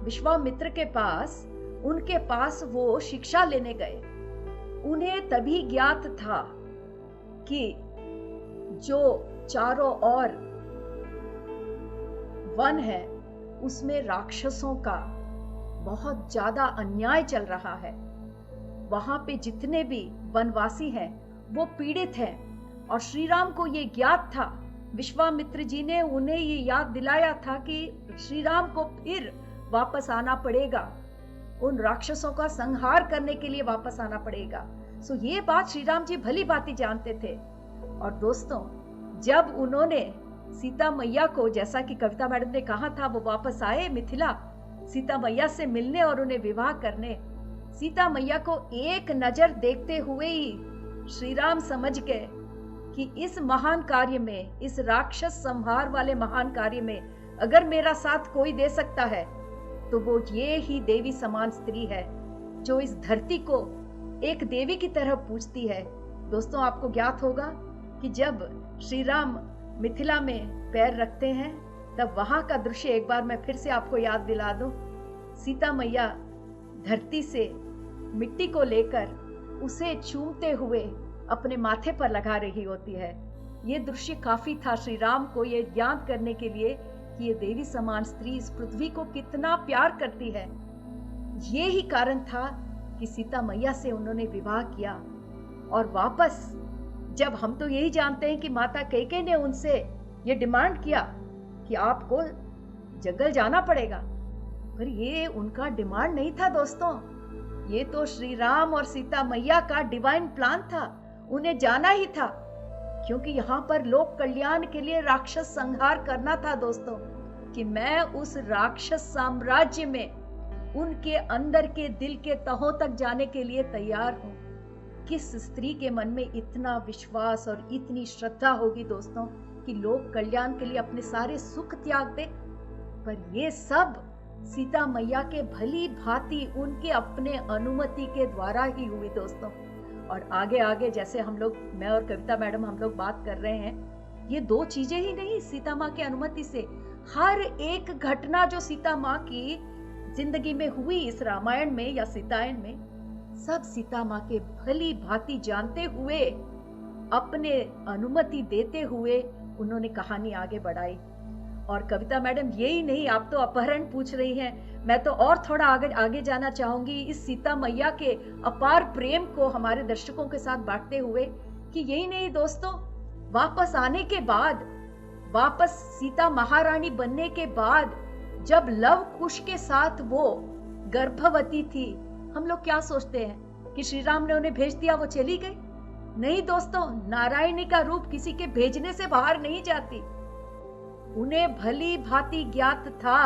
Speaker 1: विश्वामित्र के पास, उनके पास वो शिक्षा लेने गए। उन्हें तभी ज्ञात था कि जो चारों ओर वन है उसमें राक्षसों का बहुत ज्यादा अन्याय चल रहा है। वहां पे जितने भी वनवासी हैं वो पीड़ित हैं और श्री राम को ये ज्ञात था। विश्वामित्र जी ने उन्हें ये याद दिलाया था कि श्री राम को फिर वापस आना पड़ेगा, उन राक्षसों का संहार करने के लिए वापस आना पड़ेगा। सो ये बात श्री राम जी भली भांति जानते थे। और दोस्तों, जब उन्होंने सीता मैया को, जैसा कि कविता मैडम ने कहा था, वो वापस आए मिथिला सीता मैया से मिलने और उन्हें विवाह करने। सीता मैया को एक नजर देखते हुए ही श्री राम समझ गए कि इस महान कार्य में, इस राक्षस संहार वाले महान कार्य में अगर मेरा साथ कोई दे सकता है तो वो ये ही देवी समान स्त्री है जो इस धरती को एक देवी की तरह पूजती है। दोस्तों, आपको ज्ञात होगा कि जब श्री राम मिथिला में पैर रखते हैं तब वहां का दृश्य एक बार मैं फिर से आपको याद दिला दूं। सीता मैया धरती से मिट्टी को लेकर उसे चूमते हुए अपने माथे पर लगा रही होती है। ये दृश्य काफी था श्री राम को ये ज्ञात करने के लिए कि ये देवी समान स्त्री इस पृथ्वी को कितना प्यार करती है। ये ही कारण था कि सीता मैया से उन्होंने विवाह किया। और वापस जब हम तो यही जानते हैं कि माता कैकेयी ने उनसे ये डिमांड किया कि आपको जंगल जाना पड़ेगा, पर ये उनका डिमांड नहीं था दोस्तों, ये तो श्री राम और सीता मैया का डिवाइन प्लान था। उन्हें जाना ही था क्योंकि यहाँ पर लोक कल्याण के लिए राक्षस संहार करना था दोस्तों, कि मैं उस राक्षस साम्राज्य में उनके अंदर के दिल के तहों तक जाने के लिए तैयार हूँ। किस स्त्री के मन में इतना विश्वास और इतनी श्रद्धा होगी दोस्तों कि लोक कल्याण के लिए अपने सारे सुख त्याग दे। पर ये सब सीता मैया के भली भांति उनके अपने अनुमति के द्वारा ही हुई दोस्तों। और आगे आगे जैसे हम लोग, मैं और कविता मैडम हम लोग बात कर रहे हैं, ये दो चीजें ही नहीं, सीता माँ की अनुमति से हर एक घटना जो सीता माँ की जिंदगी में हुई इस रामायण में या सीतायन में, सब सीता माँ के भली भांति जानते हुए, अपने अनुमति देते हुए उन्होंने कहानी आगे बढ़ाई। और कविता मैडम यही नहीं, आप तो अपहरण पूछ रही हैं, मैं तो और थोड़ा आगे जाना चाहूंगी इस सीता मैया के अपार प्रेम को हमारे दर्शकों के साथ बांटते हुए कि यही नहीं दोस्तों, वापस आने के बाद, वापस सीता महारानी बनने के बाद, जब लव कुश के साथ वो गर्भवती थी, हम लोग क्या सोचते हैं कि श्री राम ने उन्हें भेज दिया, वो चली गई? नहीं दोस्तों, नारायणी का रूप किसी के भेजने से बाहर नहीं जाती। उन्हें भली भांति ज्ञात था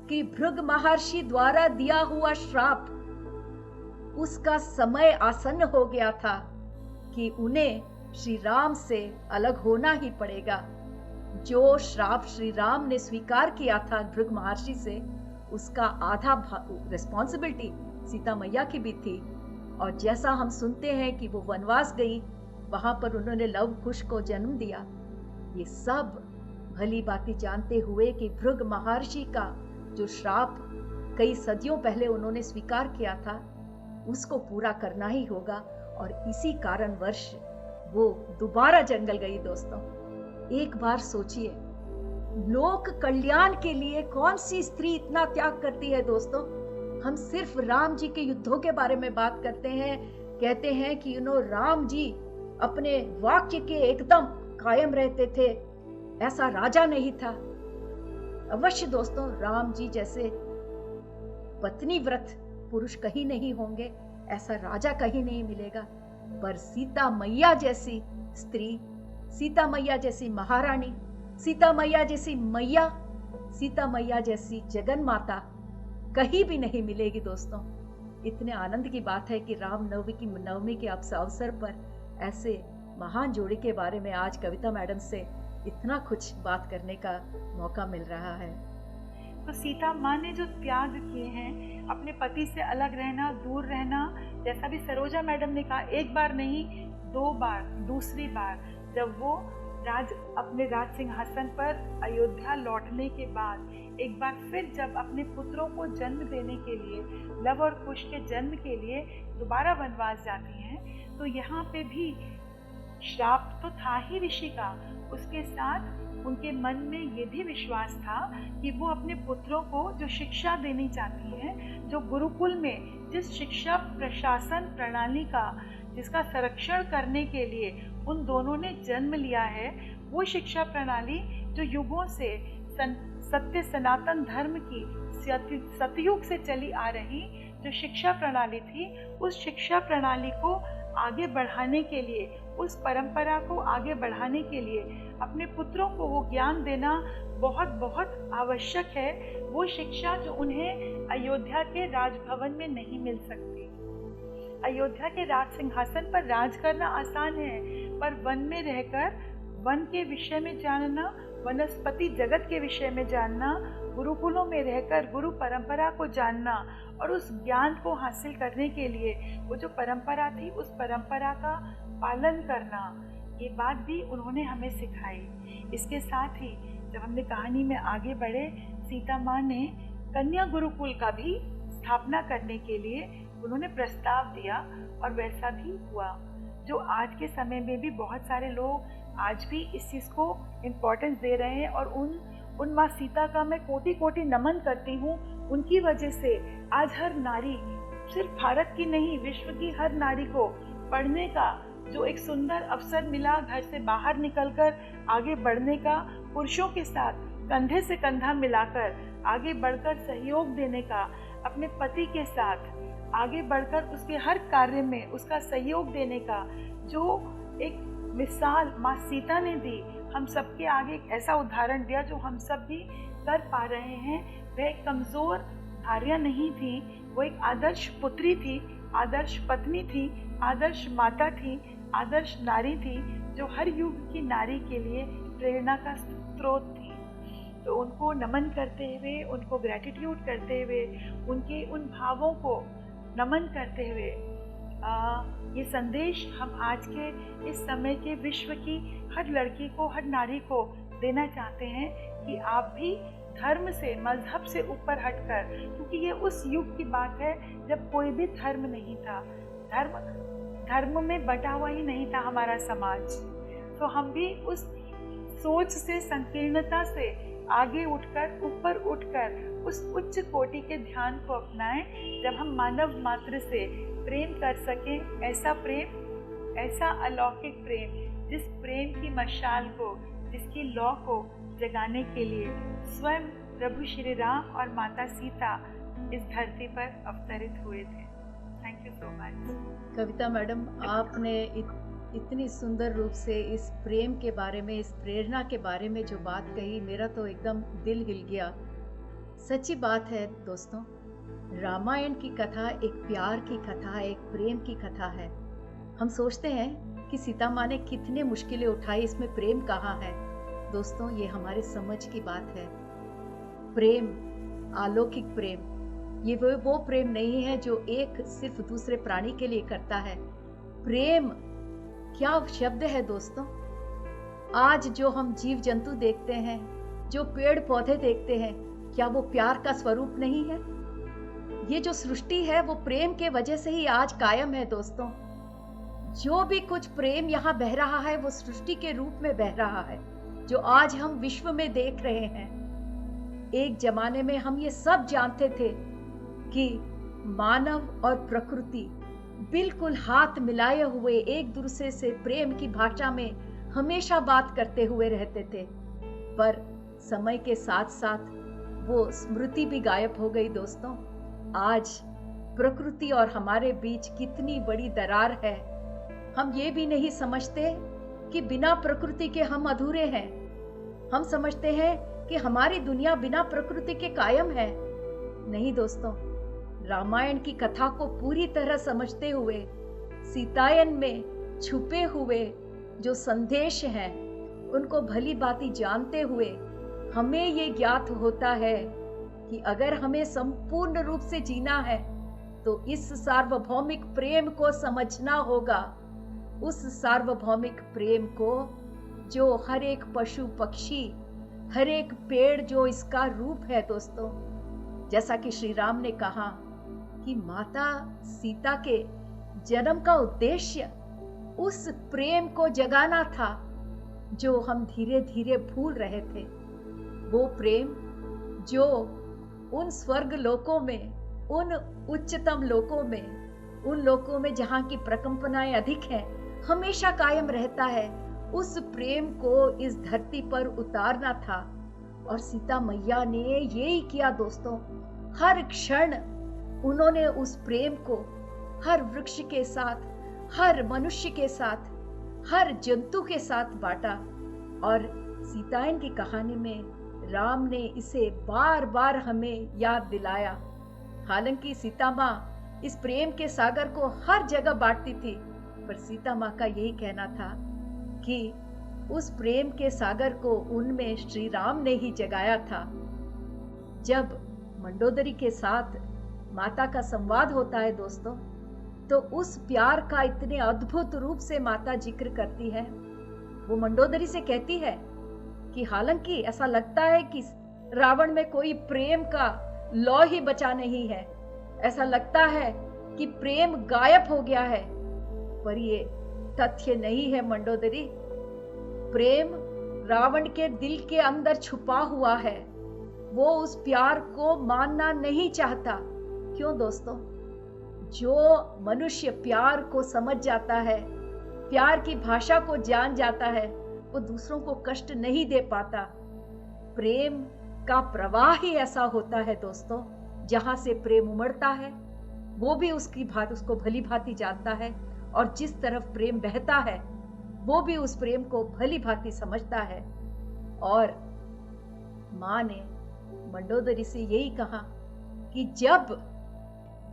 Speaker 1: कि भृग महर्षि द्वारा दिया हुआ श्राप, उसका समय आसन्न हो गया था कि उन्हें श्री राम से अलग होना ही पड़ेगा। जो श्राप श्री राम ने स्वीकार किया था भृग महर्षि से, उसका आधा रिस्पॉन्सिबिलिटी सीता मैया की भी थी। और जैसा हम सुनते हैं कि वो वनवास गई, वहां पर उन्होंने लव कुश को जन्म दिया। ये सब भली भांति जानते हुए कि भृग महर्षि का जो श्राप कई सदियों पहले उन्होंने स्वीकार किया था, उसको पूरा करना ही होगा। और इसी कारणवश वो दोबारा जंगल गई। दोस्तों, एक बार सोचिए, लोक कल्याण के लिए कौन सी स्त्री इतना त्याग करती है? दोस्तों, हम सिर्फ राम जी के युद्धों के बारे में बात करते हैं, कहते हैं कि राम जी अपने वाक्य के एकदम कायम रहते थे, ऐसा राजा नहीं था। अवश्य दोस्तों, राम जी जैसे पत्नी व्रत पुरुष कहीं नहीं होंगे, ऐसा राजा कहीं नहीं मिलेगा। पर सीता मैया जैसी स्त्री, सीता मैया जैसी महारानी, सीता मैया जैसी मैया, सीता मैया जैसी जगन माता कहीं भी नहीं मिलेगी। दोस्तों, इतने आनंद की बात है कि राम नवमी के अवसर पर ऐसे महान जोड़ी के बारे में आज कविता मैडम से इतना कुछ बात करने का मौका मिल रहा है।
Speaker 2: तो सीता माँ ने जो त्याग किए हैं, अपने पति से अलग रहना, दूर रहना, जैसा भी सरोजा मैडम ने कहा, एक बार नहीं 2 बार, दूसरी बार जब वो अपने राज सिंहासन पर अयोध्या लौटने के बाद, एक बार फिर जब अपने पुत्रों को जन्म देने के लिए, लव और कुश के जन्म के लिए दोबारा वनवास जाती हैं, तो यहाँ पे भी श्राप तो था ही ऋषि का, उसके साथ उनके मन में ये भी विश्वास था कि वो अपने पुत्रों को जो शिक्षा देनी चाहती हैं, जो गुरुकुल में जिस शिक्षा प्रशासन प्रणाली का, जिसका संरक्षण करने के लिए उन दोनों ने जन्म लिया है, वो शिक्षा प्रणाली जो युगों से सत्य सनातन धर्म की सतयुग से चली आ रही जो शिक्षा प्रणाली थी, उस शिक्षा प्रणाली को आगे बढ़ाने के लिए, उस परंपरा को आगे बढ़ाने के लिए अपने पुत्रों को वो ज्ञान देना बहुत बहुत आवश्यक है। वो शिक्षा जो उन्हें अयोध्या के राजभवन में नहीं मिल सकती। अयोध्या के राज सिंहासन पर राज करना आसान है, पर वन में रहकर वन के विषय में जानना, वनस्पति जगत के विषय में जानना, गुरुकुलों में रहकर गुरु परंपरा को जानना और उस ज्ञान को हासिल करने के लिए वो जो परंपरा थी, उस परंपरा का पालन करना, ये बात भी उन्होंने हमें सिखाई। इसके साथ ही जब हमने कहानी में आगे बढ़े, सीता माँ ने कन्या गुरुकुल का भी स्थापना करने के लिए उन्होंने प्रस्ताव दिया और वैसा भी हुआ, जो आज के समय में भी बहुत सारे लोग आज भी इस चीज़ को इम्पोर्टेंस दे रहे हैं। और उन माँ सीता का मैं कोटि कोटि नमन करती हूँ। उनकी वजह से आज हर नारी, सिर्फ भारत की नहीं, विश्व की हर नारी को पढ़ने का जो एक सुंदर अवसर मिला, घर से बाहर निकलकर आगे बढ़ने का, पुरुषों के साथ कंधे से कंधा मिलाकर आगे बढ़कर सहयोग देने का, अपने पति के साथ आगे बढ़कर उसके हर कार्य में उसका सहयोग देने का जो एक मिसाल माँ सीता ने दी, हम सबके आगे एक ऐसा उदाहरण दिया जो हम सब भी कर पा रहे हैं। वह एक कमज़ोर भार्या नहीं थी, वो एक आदर्श पुत्री थी, आदर्श पत्नी थी, आदर्श माता थी, आदर्श नारी थी, जो हर युग की नारी के लिए प्रेरणा का स्रोत थी। तो उनको नमन करते हुए, उनको ग्रैटिट्यूड करते हुए, उनके उन भावों को नमन करते हुए ये संदेश हम आज के इस समय के विश्व की हर लड़की को, हर नारी को देना चाहते हैं कि आप भी धर्म से, मजहब से ऊपर हटकर, क्योंकि ये उस युग की बात है जब कोई भी धर्म नहीं था, धर्म में बटा हुआ ही नहीं था हमारा समाज। तो हम भी उस सोच से, संकीर्णता से आगे उठकर, ऊपर उठकर उस उच्च कोटि के ध्यान को अपनाएं, जब हम मानव मात्र से प्रेम कर सकें। ऐसा प्रेम, ऐसा अलौकिक प्रेम, जिस प्रेम की मशाल को, जिसकी लौ को जगाने के लिए स्वयं प्रभु श्री राम और माता सीता इस धरती पर अवतरित हुए थे। Thank you so much.
Speaker 1: Kavita madam, आपने इतनी सुंदर रूप से इस प्रेम के बारे में, इस प्रेरणा के बारे में जो बात कही, मेरा तो एकदम दिल हिल गया। सच्ची बात है दोस्तों, रामायण की कथा एक प्यार की कथा, एक प्रेम की कथा है। हम सोचते हैं कि सीता माँ ने कितने मुश्किलें उठाई, इसमें प्रेम कहाँ है। दोस्तों, ये हमारे समझ की बात है। प्रेम, अलौकिक प्रेम, ये वो प्रेम नहीं है जो एक सिर्फ दूसरे प्राणी के लिए करता है। प्रेम क्या शब्द है दोस्तों। आज जो हम जीव जंतु देखते हैं, जो पेड़ पौधे देखते हैं, क्या वो प्यार का स्वरूप नहीं है? ये जो सृष्टि है वो प्रेम के वजह से ही आज कायम है दोस्तों। जो भी कुछ प्रेम यहाँ बह रहा है वो सृष्टि के रूप में बह रहा है, जो आज हम विश्व में देख रहे हैं। एक जमाने में हम ये सब जानते थे कि मानव और प्रकृति बिल्कुल हाथ मिलाए हुए एक दूसरे से प्रेम की भाषा में हमेशा बात करते हुए रहते थे, पर समय के साथ साथ वो स्मृति भी गायब हो गई दोस्तों। आज प्रकृति और हमारे बीच कितनी बड़ी दरार है। हम ये भी नहीं समझते कि बिना प्रकृति के हम अधूरे हैं। हम समझते हैं कि हमारी दुनिया बिना प्रकृति के कायम है। नहीं दोस्तों, रामायण की कथा को पूरी तरह समझते हुए, सीतायन में छुपे हुए जो संदेश हैं उनको भली भांति जानते हुए हमें ये ज्ञात होता है कि अगर हमें संपूर्ण रूप से जीना है तो इस सार्वभौमिक प्रेम को समझना होगा। उस सार्वभौमिक प्रेम को जो हर एक पशु पक्षी, हर एक पेड़ जो इसका रूप है दोस्तों। जैसा कि श्री राम ने कहा कि माता सीता के जन्म का उद्देश्य उस प्रेम को जगाना था जो हम धीरे धीरे भूल रहे थे। वो प्रेम जो उन स्वर्ग लोकों में, उन उच्चतम लोकों में, उन लोकों में जहाँ की प्रकंपनाएं अधिक हैं, हमेशा कायम रहता है। उस प्रेम को इस धरती पर उतारना था और सीता मैया ने यही किया दोस्तों। हर क्षण उन्होंने उस प्रेम को हर वृक्ष के साथ, हर मनुष्य के साथ, हर जंतु के साथ बांटा। और सीतायन की कहानी में राम ने इसे बार बार हमें याद दिलाया। हालांकि सीता माँ इस प्रेम के सागर को हर जगह बांटती थी, पर सीता माँ का यही कहना था कि उस प्रेम के सागर को उनमें श्री राम ने ही जगाया था। जब मंडोदरी के साथ माता का संवाद होता है दोस्तों, तो उस प्यार का इतने अद्भुत रूप से माता जिक्र करती है। वो मंडोदरी से कहती है कि हालांकि ऐसा लगता है कि रावण में कोई प्रेम का लौ ही बचा नहीं है, ऐसा लगता है कि प्रेम गायब हो गया है, पर ये तथ्य नहीं है मंडोदरी। प्रेम रावण के दिल के अंदर छुपा हुआ है। वो उस प्यार को मानना नहीं चाहता। क्यों दोस्तों? जो मनुष्य प्यार को समझ जाता है, प्यार की भाषा को जान जाता है, वो दूसरों को कष्ट नहीं दे पाता। प्रेम का प्रवाह ही ऐसा होता है दोस्तों। जहां से प्रेम उमड़ता है वो भी उसको भली भांति जानता है, और जिस तरफ प्रेम बहता है वो भी उस प्रेम को भली भांति समझता है। और माँ ने मंडोदरी से यही कहा कि जब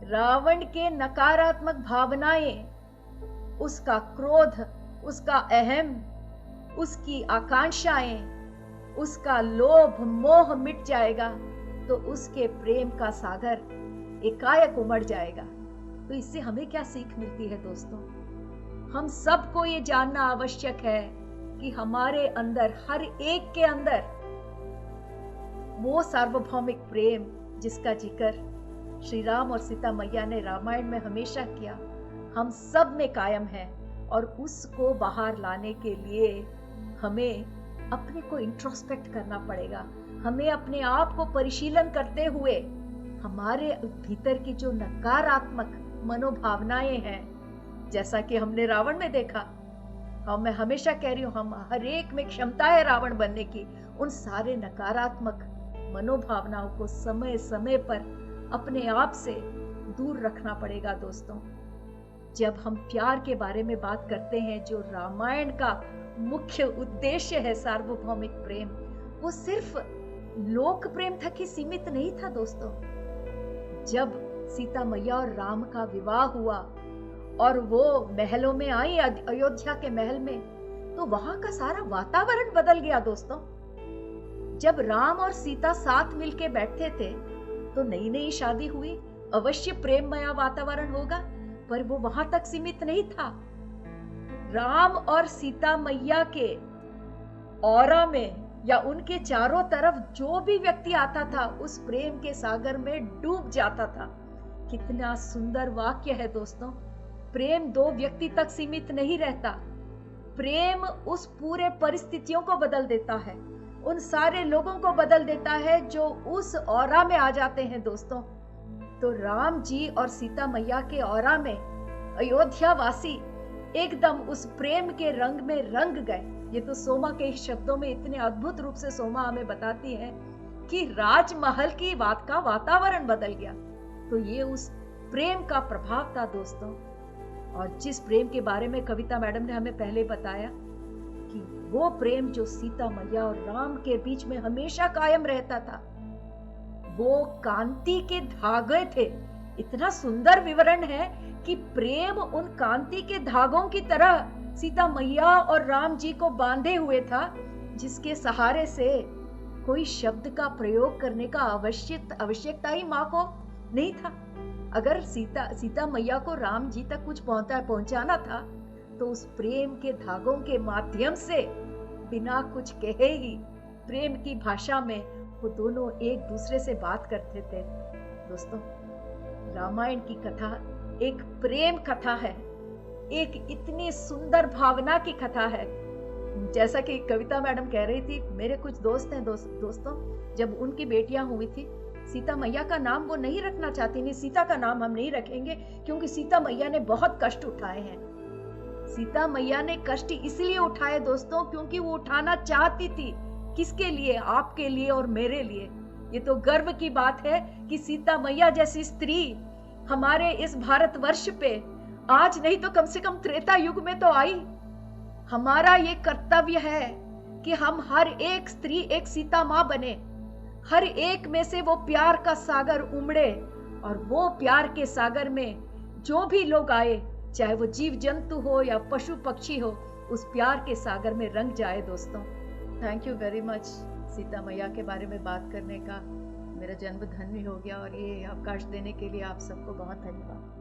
Speaker 1: रावण के नकारात्मक भावनाएं, उसका क्रोध, उसका अहम, उसकी आकांक्षाएं, उसका लोभ मोह मिट जाएगा तो उसके प्रेम का सागर एकाएक उमड़ जाएगा। तो इससे हमें क्या सीख मिलती है दोस्तों? हम सबको ये जानना आवश्यक है कि हमारे अंदर, हर एक के अंदर वो सार्वभौमिक प्रेम जिसका जिक्र श्री राम और सीता मैया ने रामायण में हमेशा किया, हम सब में कायम है। और उसको बाहर लाने के लिए हमें अपने को इंट्रोस्पेक्ट करना पड़ेगा। हमें अपने आप को परिशीलन करते हुए हमारे भीतर की जो नकारात्मक मनोभावनाएं हैं, जैसा कि हमने रावण में देखा, मैं हमेशा कह रही हूँ, हम हर एक में क्षमता है रावण बनने की। उन सारे नकारात्मक मनोभावनाओं को समय समय पर अपने आप से दूर रखना पड़ेगा दोस्तों। जब हम प्यार के बारे में बात करते हैं, जो रामायण का मुख्य उद्देश्य है सार्वभौमिक प्रेम, वो सिर्फ लोक प्रेम तक ही सीमित नहीं था दोस्तों। जब सीता मैया और राम का विवाह हुआ और वो महलों में आई, अयोध्या के महल में, तो वहां का सारा वातावरण बदल गया दोस्तों। जब राम और सीता साथ मिलके बैठते थे तो नई नई शादी हुई, अवश्य प्रेममय वातावरण होगा, पर वो वहां तक सीमित नहीं था। राम और सीता मैया के ऑरा में या उनके चारों तरफ जो भी व्यक्ति आता था, उस प्रेम के सागर में डूब जाता था। कितना सुंदर वाक्य है दोस्तों। प्रेम दो व्यक्ति तक सीमित नहीं रहता। प्रेम उस पूरे परिस्थितियों को बदल देता है, उन सारे लोगों को बदल देता है जो उस ऑरा में आ जाते हैं दोस्तों। तो राम जी और सीता मैया के ऑरा में अयोध्या वासी एकदम उस प्रेम के रंग में रंग गए। ये तो सोमा के शब्दों में इतने अद्भुत रूप से सोमा हमें बताती है कि राजमहल की बात का वातावरण बदल गया। तो ये उस प्रेम का प्रभाव था दोस्तों। और जिस प्रेम के बारे में कविता मैडम ने हमें पहले बताया कि वो प्रेम जो सीता मैया और राम के बीच में हमेशा कायम रहता था, वो कांति के धागे थे। इतना सुंदर विवरण है कि प्रेम उन कांति के धागों की तरह सीता मैया और राम जी को बांधे हुए था, जिसके सहारे से कोई शब्द का प्रयोग करने का आवश्यकता ही माँ को नहीं था। अगर सीता मैया को राम जी तक कुछ पहुंचाना था तो उस प्रेम के धागों के माध्यम से बिना कुछ कहे ही प्रेम की भाषा में वो दोनों एक दूसरे से बात करते थे। दोस्तों, रामायण की कथा एक प्रेम कथा है, एक इतनी सुंदर भावना की कथा है। जैसा कि कविता मैडम कह रही थी, मेरे कुछ दोस्त हैं दोस्तों, जब उनकी बेटियां हुई थी, सीता मैया का नाम वो नहीं रखना चाहती, नहीं सीता का नाम हम नहीं रखेंगे क्योंकि सीता मैया ने बहुत कष्ट उठाए हैं। सीता मैया ने कष्ट इसलिए उठाए दोस्तों क्योंकि वो उठाना चाहती थी। किसके लिए? आपके लिए और मेरे लिए। ये तो गर्व की बात है कि सीता मैया जैसी स्त्री हमारे इस भारतवर्ष पे आज नहीं तो कम से कम त्रेता युग में तो आई। हमारा ये कर्तव्य है कि हम हर एक स्त्री एक सीता माँ बने, हर एक में से वो प्यार का सागर उमड़े और वो प्यार के सागर में जो भी लोग आए, चाहे वो जीव जंतु हो या पशु पक्षी हो, उस प्यार के सागर में रंग जाए दोस्तों। Thank you very much. Sita मैया के बारे में बात करने का मेरा जन्म धन्य हो गया और ये अवकाश देने के लिए आप सबको बहुत धन्यवाद।